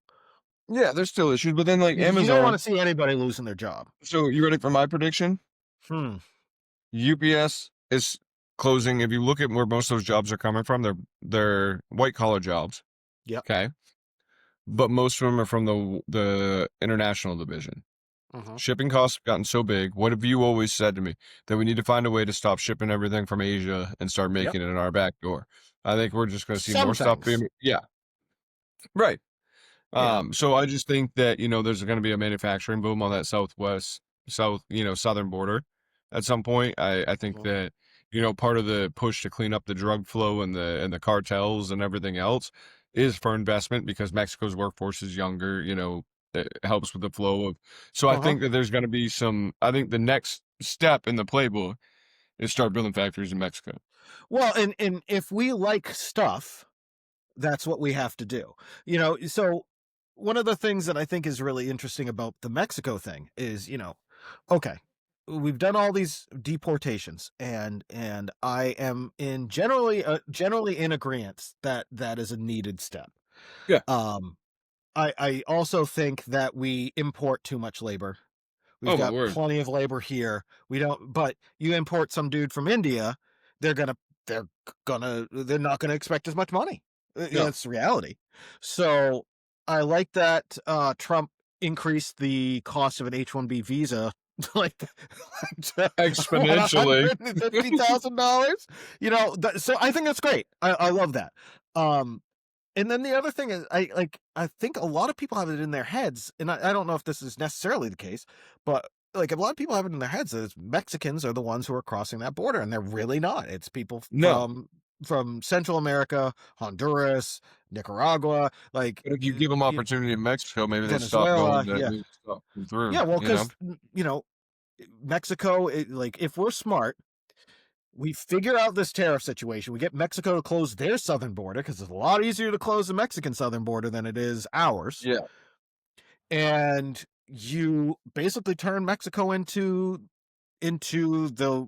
Yeah, there's still issues, but then like
you don't want
Amazon.
to see anybody losing their job.
So you ready for my prediction?
Hmm.
UPS is closing. If you look at where most of those jobs are coming from, they're white collar jobs.
Yep.
Okay. But most of them are from the international division. Shipping costs have gotten so big. What have you always said to me? That we need to find a way to stop shipping everything from Asia and start making it in our back door. I think we're just going to see
Some
more stuff
things.
being, yeah, right.
Yeah.
So I just think that, there's going to be a manufacturing boom on that southern border at some point. I think that, part of the push to clean up the drug flow and the cartels and everything else is for investment because Mexico's workforce is younger, it helps with the flow of. So I think that there's going to be I think the next step in the playbook is start building factories in Mexico.
Well, and if we like stuff, that's what we have to do. So one of the things that I think is really interesting about the Mexico thing is, okay, we've done all these deportations, and I am generally in agreement that that is a needed step.
Yeah.
I also think that we import too much labor. We've got plenty of labor here. We don't, but you import some dude from India, they're not gonna expect as much money. That's the reality. So I like that Trump increased the cost of an H-1B visa like
exponentially,
$150,000. So I think that's great. I love that. And then the other thing is, I think a lot of people have it in their heads, and I don't know if this is necessarily the case, but like a lot of people have it in their heads that Mexicans are the ones who are crossing that border, and they're really not. It's people from Central America, Honduras, Nicaragua. Like,
but if you give them opportunity in Mexico, maybe they
Venezuela,
stop going through.
Yeah, well, because Mexico, if we're smart, we figure out this tariff situation. We get Mexico to close their southern border because it's a lot easier to close the Mexican southern border than it is ours.
Yeah.
And you basically turn Mexico into the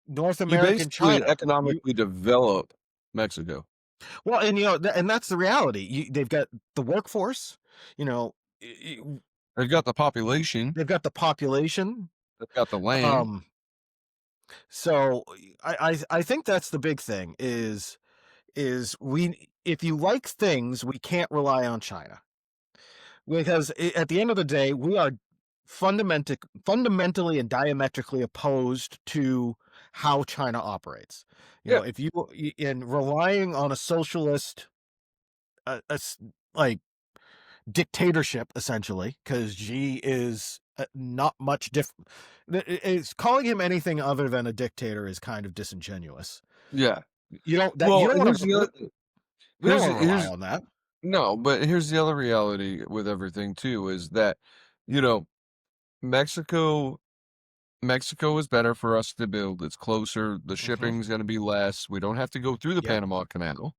North American China.
Economically develop Mexico.
Well, and and that's the reality. They've got the workforce.
They've got the population.
They've got the population.
They've got the land.
So I think that's the big thing is if you like things, we can't rely on China. Because at the end of the day, we are fundamentally and diametrically opposed to how China operates. If you in relying on a socialist, like dictatorship, essentially, because Xi is not much different. It's calling him anything other than a dictator is kind of disingenuous.
Yeah.
You don't
Well,
want
here's
to
the other,
we don't want to rely
here's
on that.
no, but here's the other reality with everything too is that, you know, Mexico Mexico is better for us to build. It's closer. The
Mm-hmm.
shipping's going to be less. We don't have to go through the
Yep.
Panama Canal.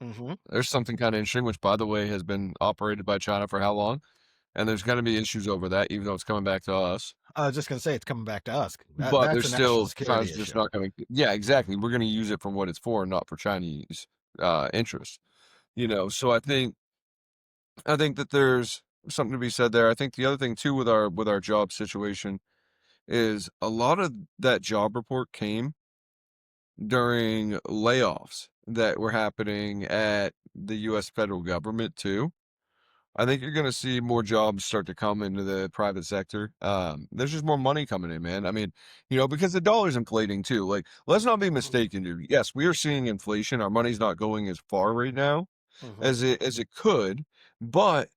Mm-hmm.
There's something kind of interesting, which, by the way, has been operated by China for how long? And there's going to be issues over that, even though it's coming back to us.
I was just gonna say it's coming back to us.
But
That's
there's
a national
still
security
China's just
issue.
not going to. Yeah, exactly. We're going to use it for what it's for, not for Chinese interests. So I think that there's something to be said there. I think the other thing too with our job situation is a lot of that job report came during layoffs that were happening at the US federal government too. I think you're going to see more jobs start to come into the private sector. There's just more money coming in, man. I mean, because the dollar's inflating too. Like, let's not be mistaken, dude. Yes, we are seeing inflation. Our money's not going as far right now
Mm-hmm.
as it could, but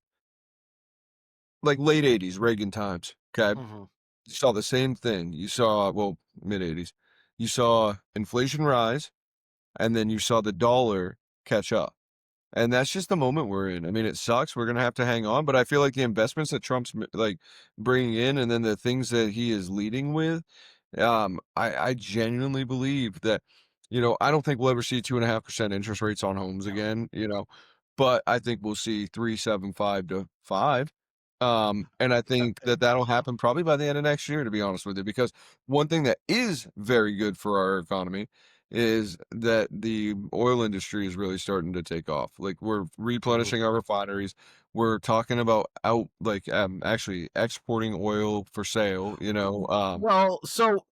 like late 80s, Reagan times, okay?
Mm-hmm.
You saw the same thing. You saw, well, mid 80s. You saw inflation rise, and then you saw the dollar catch up. And that's just the moment we're in. I mean, it sucks. We're gonna have to hang on, but I feel like the investments that Trump's like bringing in, and then the things that he is leading with, I genuinely believe that, I don't think we'll ever see 2.5% interest rates on homes
No.
again, but I think we'll see 3.75 to 5. And I think that that'll happen probably by the end of next year, to be honest with you, because one thing that is very good for our economy is that the oil industry is really starting to take off. Like, we're
Mm-hmm.
replenishing our refineries. We're talking about actually exporting oil for sale,
Well, so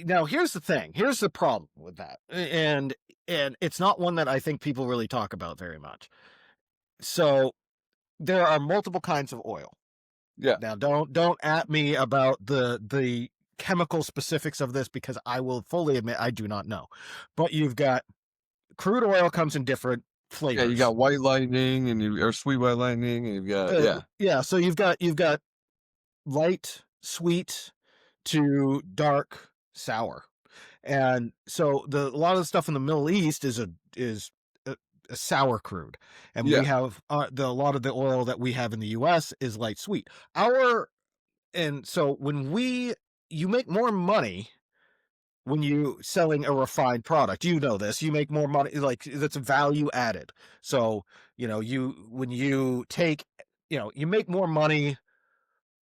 now here's the thing. Here's the problem with that, and it's not one that I think people really talk about very much. So there are multiple kinds of oil.
yeah,
Now, don't at me about the chemical specifics of this because I will fully admit I do not know. But you've got crude oil comes in different
yeah. You
flavors.
got white lightning or sweet white lightning, and you've got yeah,
Yeah, so you've got light, sweet to dark, sour. And so a lot of the stuff in the Middle East is a sour crude, and we
yeah,
have a lot of the oil that we have in the U.S. is light sweet. And so you make more money when you selling a refined product. You know this. You make more money, like that's value added. So when you take you make more money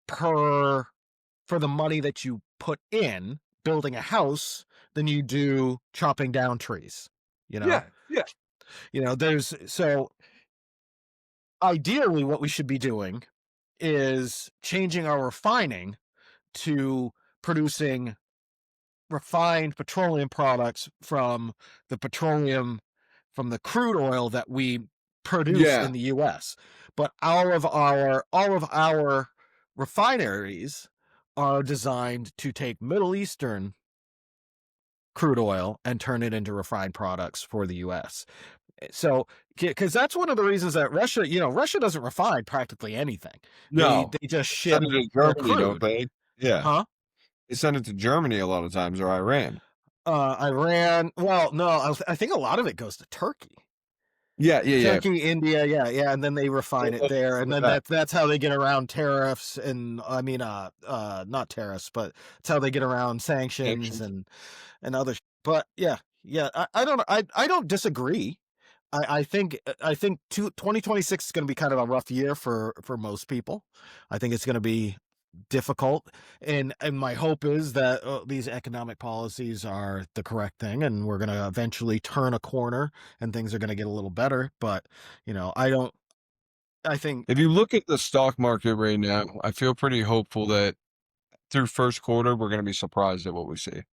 per for the money that you put in building a house than you do chopping down trees. You know,
yeah, yeah,
there's so ideally what we should be doing is changing our refining to producing refined petroleum products from the crude oil that we produce
yeah,
in the US. But all of our refineries are designed to take Middle Eastern crude oil and turn it into refined products for the US. So, because that's one of the reasons that Russia doesn't refine practically anything. They
no.
they just
They send
ship
it to
the
Germany, don't
crude,
they? Yeah,
huh?
they send it to Germany a lot of times, or Iran.
Iran. Well, no, I think a lot of it goes to Turkey.
Yeah, yeah, yeah.
Turkey, India, yeah, and then they refine it there, and then
That.
that's how they get around tariffs, and I mean, not tariffs, but it's how they get around sanctions
Sanctions.
and other. But yeah, I don't disagree. I think 2026 is going to be kind of a rough year for most people. I think it's going to be difficult, and my hope is that these economic policies are the correct thing, and we're going to eventually turn a corner, and things are going to get a little better. But I don't. I think
If you look at the stock market right now, I feel pretty hopeful that through first quarter we're going to be surprised at what we see.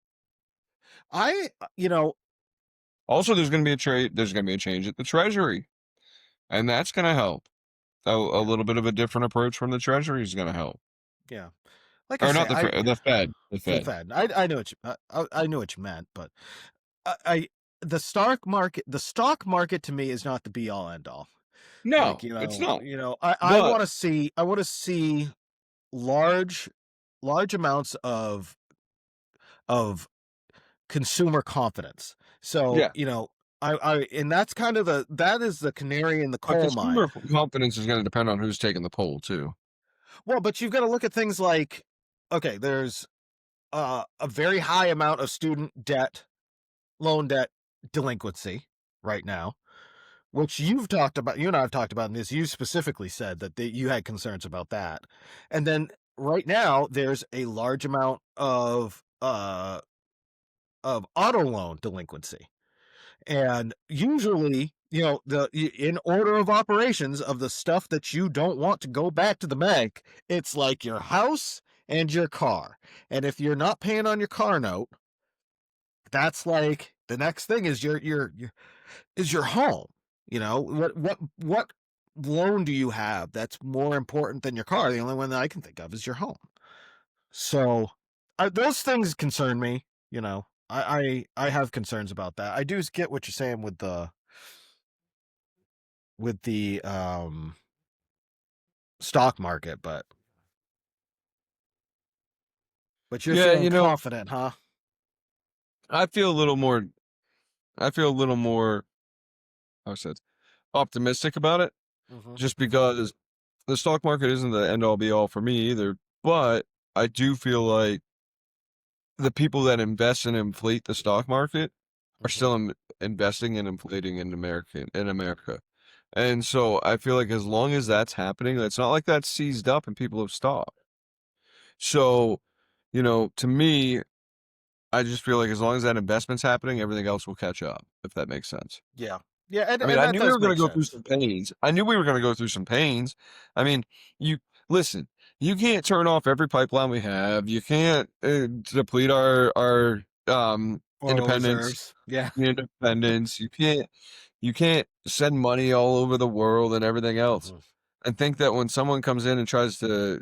I you know
Also, there's going to be a trade. There's going to be a change at the Treasury, and that's going to help. A
yeah,
little bit of a different approach from the Treasury is going to help,
yeah. Like I
or
say,
not
I
The Fed. The
the
Fed.
Fed. I know what I knew what you meant, but I the stock market to me is not the be all end all. Like
No, it's not.
I
But
want to see large amounts of consumer confidence. So,
Yeah,
I and that's kind of that is the canary in the
but
coal mine.
consumer confidence is going to depend on who's taking the poll too.
Well, but you've got to look at things like, okay, there's a very high amount of student debt, loan debt delinquency right now, which you've talked about. You and I have talked about in this. You specifically said that you had concerns about that, and then right now there's a large amount of auto loan delinquency. And usually, in order of operations of the stuff that you don't want to go back to the bank, it's like your house and your car. And if you're not paying on your car note, that's like the next thing is your home. What loan do you have that's more important than your car? The only one that I can think of is your home. So those things concern me. I have concerns about that. I do get what you're saying with the stock market, but you're
Yeah,
feeling confident, huh?
I feel a little more. I feel a little more. How I said optimistic about it,
Mm-hmm.
just because the stock market isn't the end all be all for me either. But I do feel like the people that invest and inflate the stock market are
Mm-hmm.
still investing and inflating in America. And so I feel like as long as that's happening, it's not like that's seized up and people have stopped. So, to me, I just feel like as long as that investment's happening, everything else will catch up, if that makes sense.
Yeah. Yeah, and,
I mean,
and
I
that
knew we
does
were going
make
to go through
sense.
some pains. I knew we were going to go through some pains. I mean, you listen, you can't turn off every pipeline we have. You can't deplete our
Oil
independence,
reserves. Yeah.
independence. You can't send money all over the world and everything else.
Mm-hmm.
And think that when someone comes in and tries to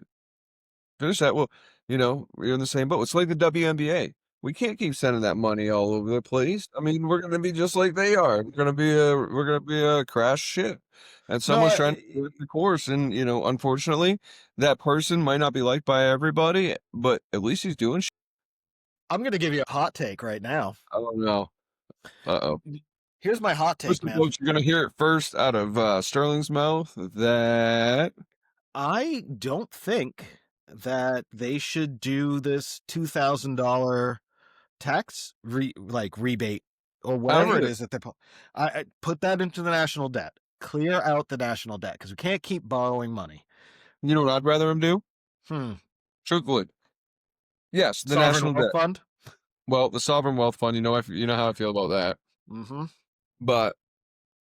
finish that, well, we're in the same boat. It's like the WNBA. We can't keep sending that money all over the place. I mean, we're gonna be just like they are. We're gonna be a crash ship. And
No,
someone's trying to correct the course. And, unfortunately, that person might not be liked by everybody, but at least he's doing
I'm going to give you a hot take right now.
I don't know. Uh-oh.
Here's my hot take,
Listen,
man.
folks, you're gonna hear it first out of Sterling's mouth that
I don't think that they should do this $2,000 tax rebate or
I don't
whatever it
either.
is that they put. I put that into the national debt. Clear out the national debt because we can't keep borrowing money.
You know what I'd rather him do?
Hmm.
Truthfully. Yes, the
Sovereign
national
wealth
debt.
fund.
Well, the sovereign wealth fund, you know how I feel about that.
Mm-hmm.
But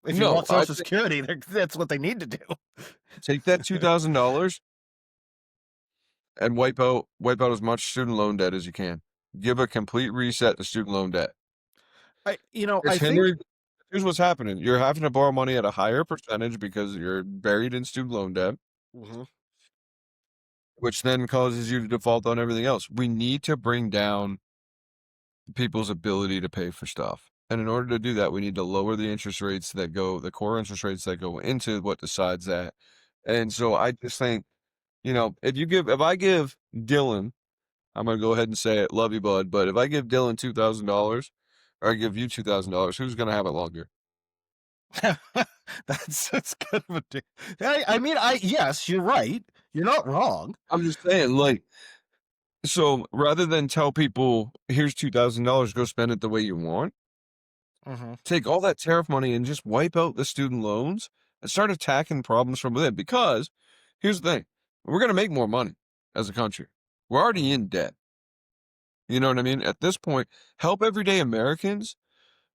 If you
no,
want
I
Social
think
Security, that's what they need to do.
take that $2,000 and wipe out as much student loan debt as you can. Give a complete reset to student loan debt.
I
It's
think.
hindering. Here's what's happening. You're having to borrow money at a higher percentage because you're buried in student loan debt,
Mm-hmm.
which then causes you to default on everything else. We need to bring down people's ability to pay for stuff. And in order to do that, we need to lower the core interest rates that go into what decides that. And so I just think, if I give Dylan, I'm going to go ahead and say it, love you, bud, but if I give Dylan $2,000 or I give you $2,000, who's going to have it longer?
That's kind of a. I mean, yes, you're right. You're not wrong.
I'm just saying, like, so rather than tell people, here's $2,000, go spend it the way you want,
Mm-hmm.
take all that tariff money and just wipe out the student loans and start attacking problems from within. Because here's the thing, we're going to make more money as a country. We're already in debt. You know what I mean? At this point, help everyday Americans.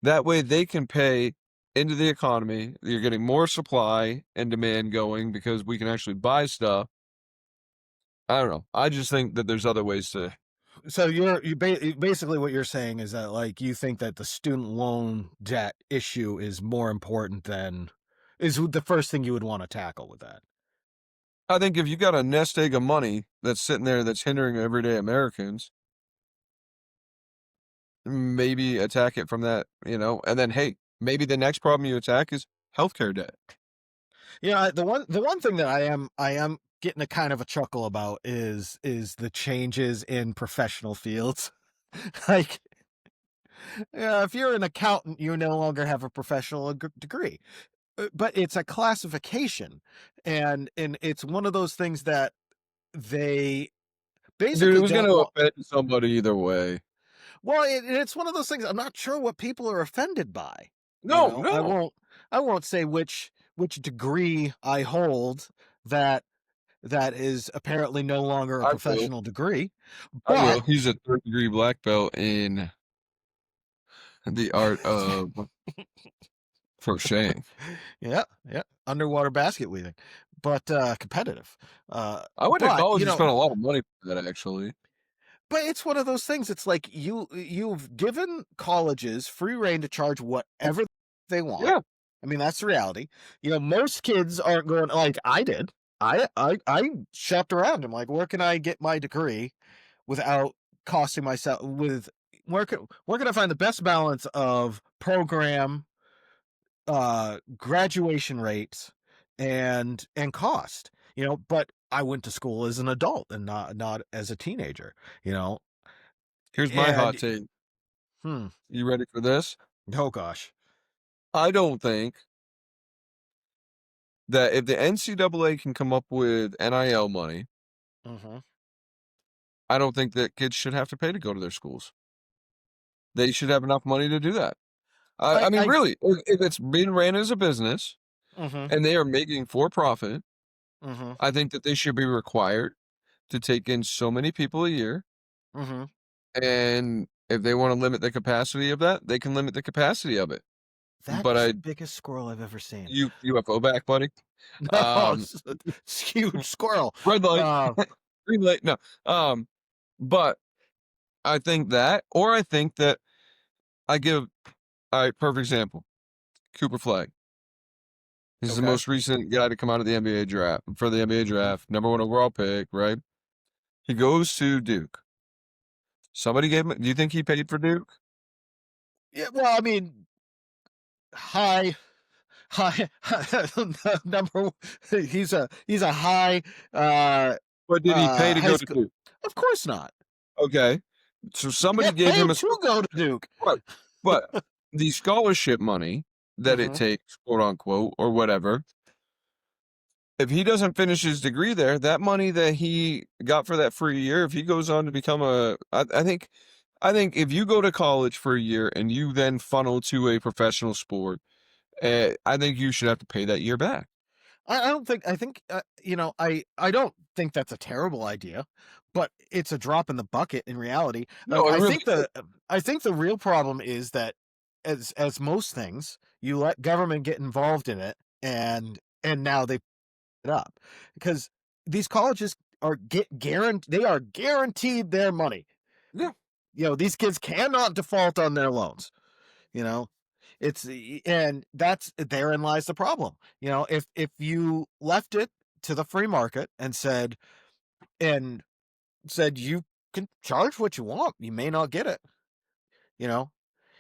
That way they can pay into the economy. You're getting more supply and demand going because we can actually buy stuff. I don't know. I just think that there's other ways to.
So basically what you're saying is that like you think that the student loan debt issue is more important than is the first thing you would want to tackle with that.
I think if you got a nest egg of money that's sitting there that's hindering everyday Americans, maybe attack it from that, and then hey, maybe the next problem you attack is healthcare debt.
Yeah, the one thing that I am getting a kind of a chuckle about is the changes in professional fields. Like, yeah, if you're an accountant, you no longer have a professional degree. But it's a classification, and it's one of those things that they
Dude, it
basically
was
don't
gonna
want.
offend somebody either way.
Well, it's one of those things. I'm not sure what people are offended by. You
No,
know, I
no.
won't. I won't say which degree I hold that is apparently no longer a
I will.
professional degree.
I
But
will. He's a third-degree black belt in the art of crocheting.
yeah, underwater basket weaving, but competitive.
I went to
But
college and spent a lot of money for that, actually.
but it's one of those things. It's like you've given colleges free reign to charge whatever they want.
Yeah.
I mean, that's the reality. You know, most kids aren't going like I did. I shopped around. I'm like, where can I get my degree without costing myself with where can I find the best balance of program, graduation rates, and cost? You know, but I went to school as an adult and not as a teenager. You know,
Here's my hot
and
take.
hmm,
You ready for this?
oh gosh,
I don't think that if the NCAA can come up with NIL money,
mm-hmm.
I don't think that kids should have to pay to go to their schools. They should have enough money to do that. I mean,
I
really, if it's being ran as a business
mm-hmm,
and they are making for profit,
mm-hmm,
I think that they should be required to take in so many people a year.
mm-hmm.
And if they want to limit the capacity of that, they can limit the capacity of it.
That
But
is the biggest squirrel I've ever seen.
you UFO back, buddy.
No, it's huge squirrel.
Red light,
Uh,
green light. No. But I think that, or I think that I give a perfect example. Cooper Flag. He's the
okay.
most recent guy to come out of the NBA draft for the NBA draft, #1 overall pick, right? He goes to Duke. Somebody gave him. Do you think he paid for Duke?
Yeah. Well, I mean, high. Number. He's a high.
But did he pay to
High
go to
school.
Duke?
Of course not.
Okay. So somebody
Get
gave him
paid
a
to go to Duke.
right. But the scholarship money that it
Mm-hmm.
takes, quote unquote, or whatever, if he doesn't finish his degree there, that money that he got for that free year, if he goes on to become I think if you go to college for a year and you then funnel to a professional sport, I think you should have to pay that year back.
I don't think. I think. You know. I don't think that's a terrible idea, but it's a drop in the bucket in reality.
No, it
I
really
think the real problem is that as most things, you let government get involved in it, and now they put it up because these colleges they are guaranteed their money.
yeah.
You know, these kids cannot default on their loans. You know, and that's therein lies the problem. You know, if you left it to the free market and said you can charge what you want, you may not get it. You know,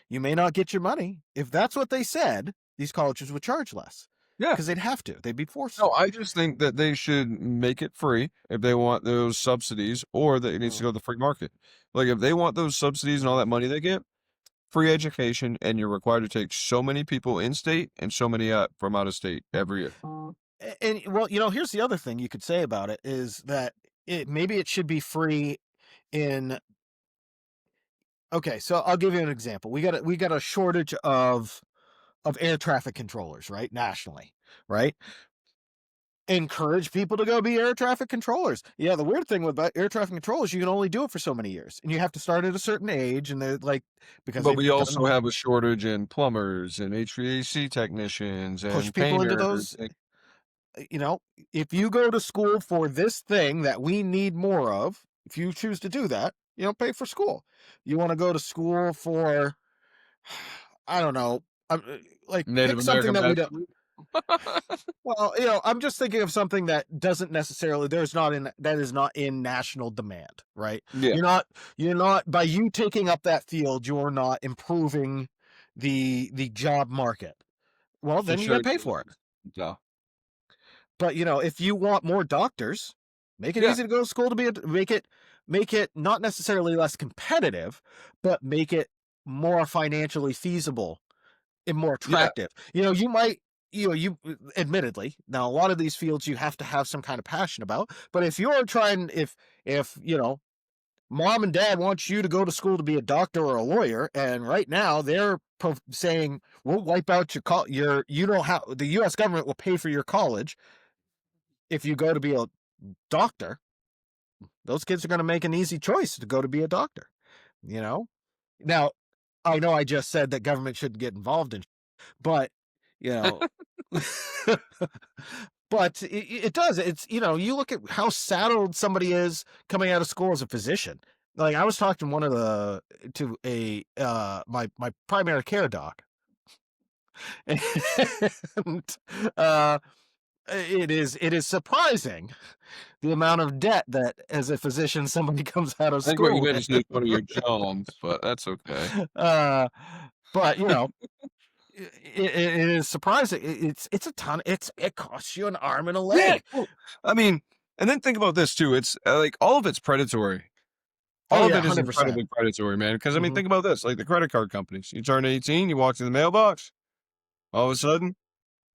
you may not get your money. If that's what they said, these colleges would charge less
Yeah.
because they'd have to. They'd be forced
No,
to.
I just think that they should make it free if they want those subsidies, or that it needs to go to the free market. Like if they want those subsidies and all that money they get, free education, and you're required to take so many people in state and so many from out of state every year.
And well, you know, here's the other thing you could say about it is that maybe it should be free in. Okay, so I'll give you an example. We got a shortage of air traffic controllers, right? Nationally, right? Encourage people to go be air traffic controllers. Yeah, the weird thing with air traffic controllers, you can only do it for so many years, and you have to start at a certain age, and they're like because
But
they've
we also
done
have a shortage in plumbers and HVAC technicians
push
and
people into
painters.
those. You know, if you go to school for this thing that we need more of, if you choose to do that, you know, pay for school. You want to go to school for, I don't know, like
Native
pick something
American
that we don't.
bachelor.
Well, you know, I'm just thinking of something that doesn't necessarily that is not in national demand, right?
Yeah,
You're not by you taking up that field, you're not improving the job market. Well,
for
then you got
sure.
to pay for it.
Yeah.
But if you want more doctors, make it
Yeah.
easy to go to school to be make it not necessarily less competitive, but make it more financially feasible and more
Yeah.
attractive. You might, you admittedly, now a lot of these fields you have to have some kind of passion about, but if you're trying, if mom and dad want you to go to school to be a doctor or a lawyer, and right now they're saying we'll wipe out the U.S. government will pay for your college if you go to be a doctor, those kids are going to make an easy choice to go to be a doctor. Now, I know I just said that government shouldn't get involved in, but but it does. It's you look at how saddled somebody is coming out of school as a physician. Like I was talking to my primary care doc, and it is surprising the amount of debt that as a physician somebody comes out of
I think what you
school
meant
with.
to say is one of your Johns, but that's okay.
But it is surprising. It's a ton. It costs you an arm and a leg.
Well, I mean, and then think about this too. It's like all of it's predatory. All of it is
100%.
incredibly predatory, man. Because I mean,
Mhm.
think about this: like the credit card companies. You turn 18, you walk to the mailbox. All of a sudden,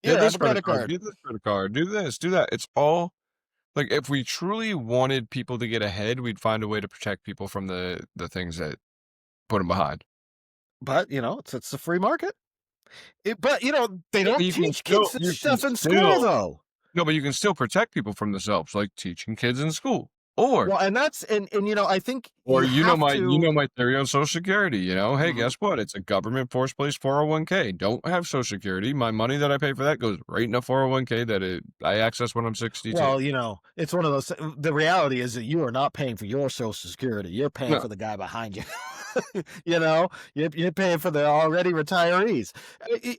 Yeah,
get
I
this
have a credit
credit card,
card.
get this credit card, do this, do that. It's all like if we truly wanted people to get ahead, we'd find a way to protect people from the things that put them behind.
But it's a free market. But they don't
You can
teach
still-
kids this
you can
stuff in school
still-
though.
No, but you can still protect people from themselves, like teaching kids in school, or
Well, and that's and I think
or
you have to,
my theory on Social Security. Hey,
Mhm.
guess what? It's a government forced place 401k. Don't have Social Security. My money that I pay for that goes right in a 401k that I access when I'm 62.
Well, it's one of those. The reality is that you are not paying for your Social Security. You're paying
No.
for the guy behind you. You're paying for the already retirees.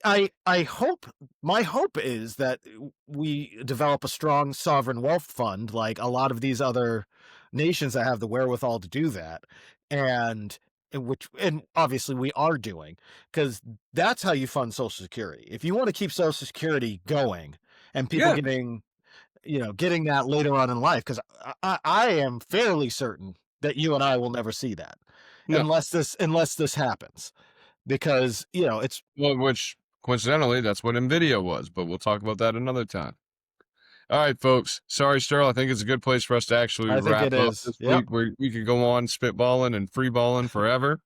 I hope, my hope is that we develop a strong sovereign wealth fund like a lot of these other nations that have the wherewithal to do that, and obviously we are doing, because that's how you fund Social Security. If you want to keep Social Security going and people
Yeah.
getting that later on in life, because I am fairly certain that you and I will never see that.
No.
Unless this happens, because it's
Well, which coincidentally, that's what NVIDIA was, but we'll talk about that another time. All right, folks. Sorry, Sterl. I think it's a good place for us to actually
I think
wrap
it
up
is.
this
Yep.
week. We could go on spitballing and freeballing forever,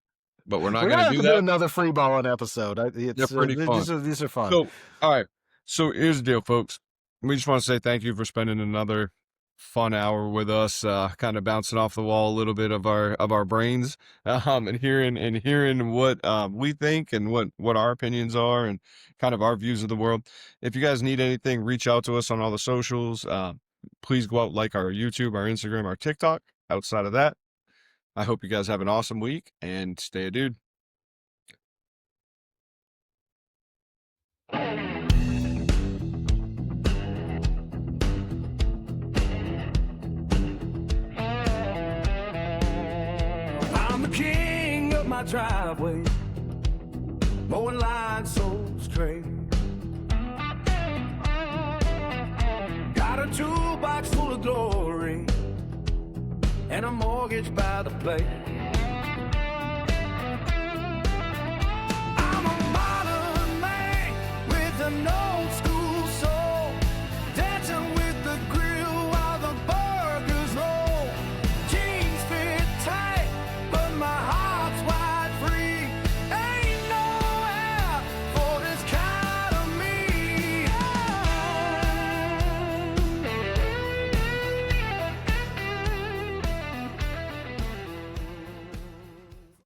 but we're not
We're
going
gonna
to
have
do
to
that.
do another free balling episode.
They're pretty fun.
These are fun.
So, all right. So here's the deal, folks. We just want to say thank you for spending another fun hour with us, kind of bouncing off the wall a little bit of our brains, and hearing what we think and what our opinions are and kind of our views of the world. If you guys need anything, reach out to us on all the socials. Please go out, like our YouTube, our Instagram, our TikTok. Outside of that, I hope you guys have an awesome week and stay a dude.
I'm the king of my driveway, mowing like souls straight. Got a toolbox full of glory and a mortgage by the plate.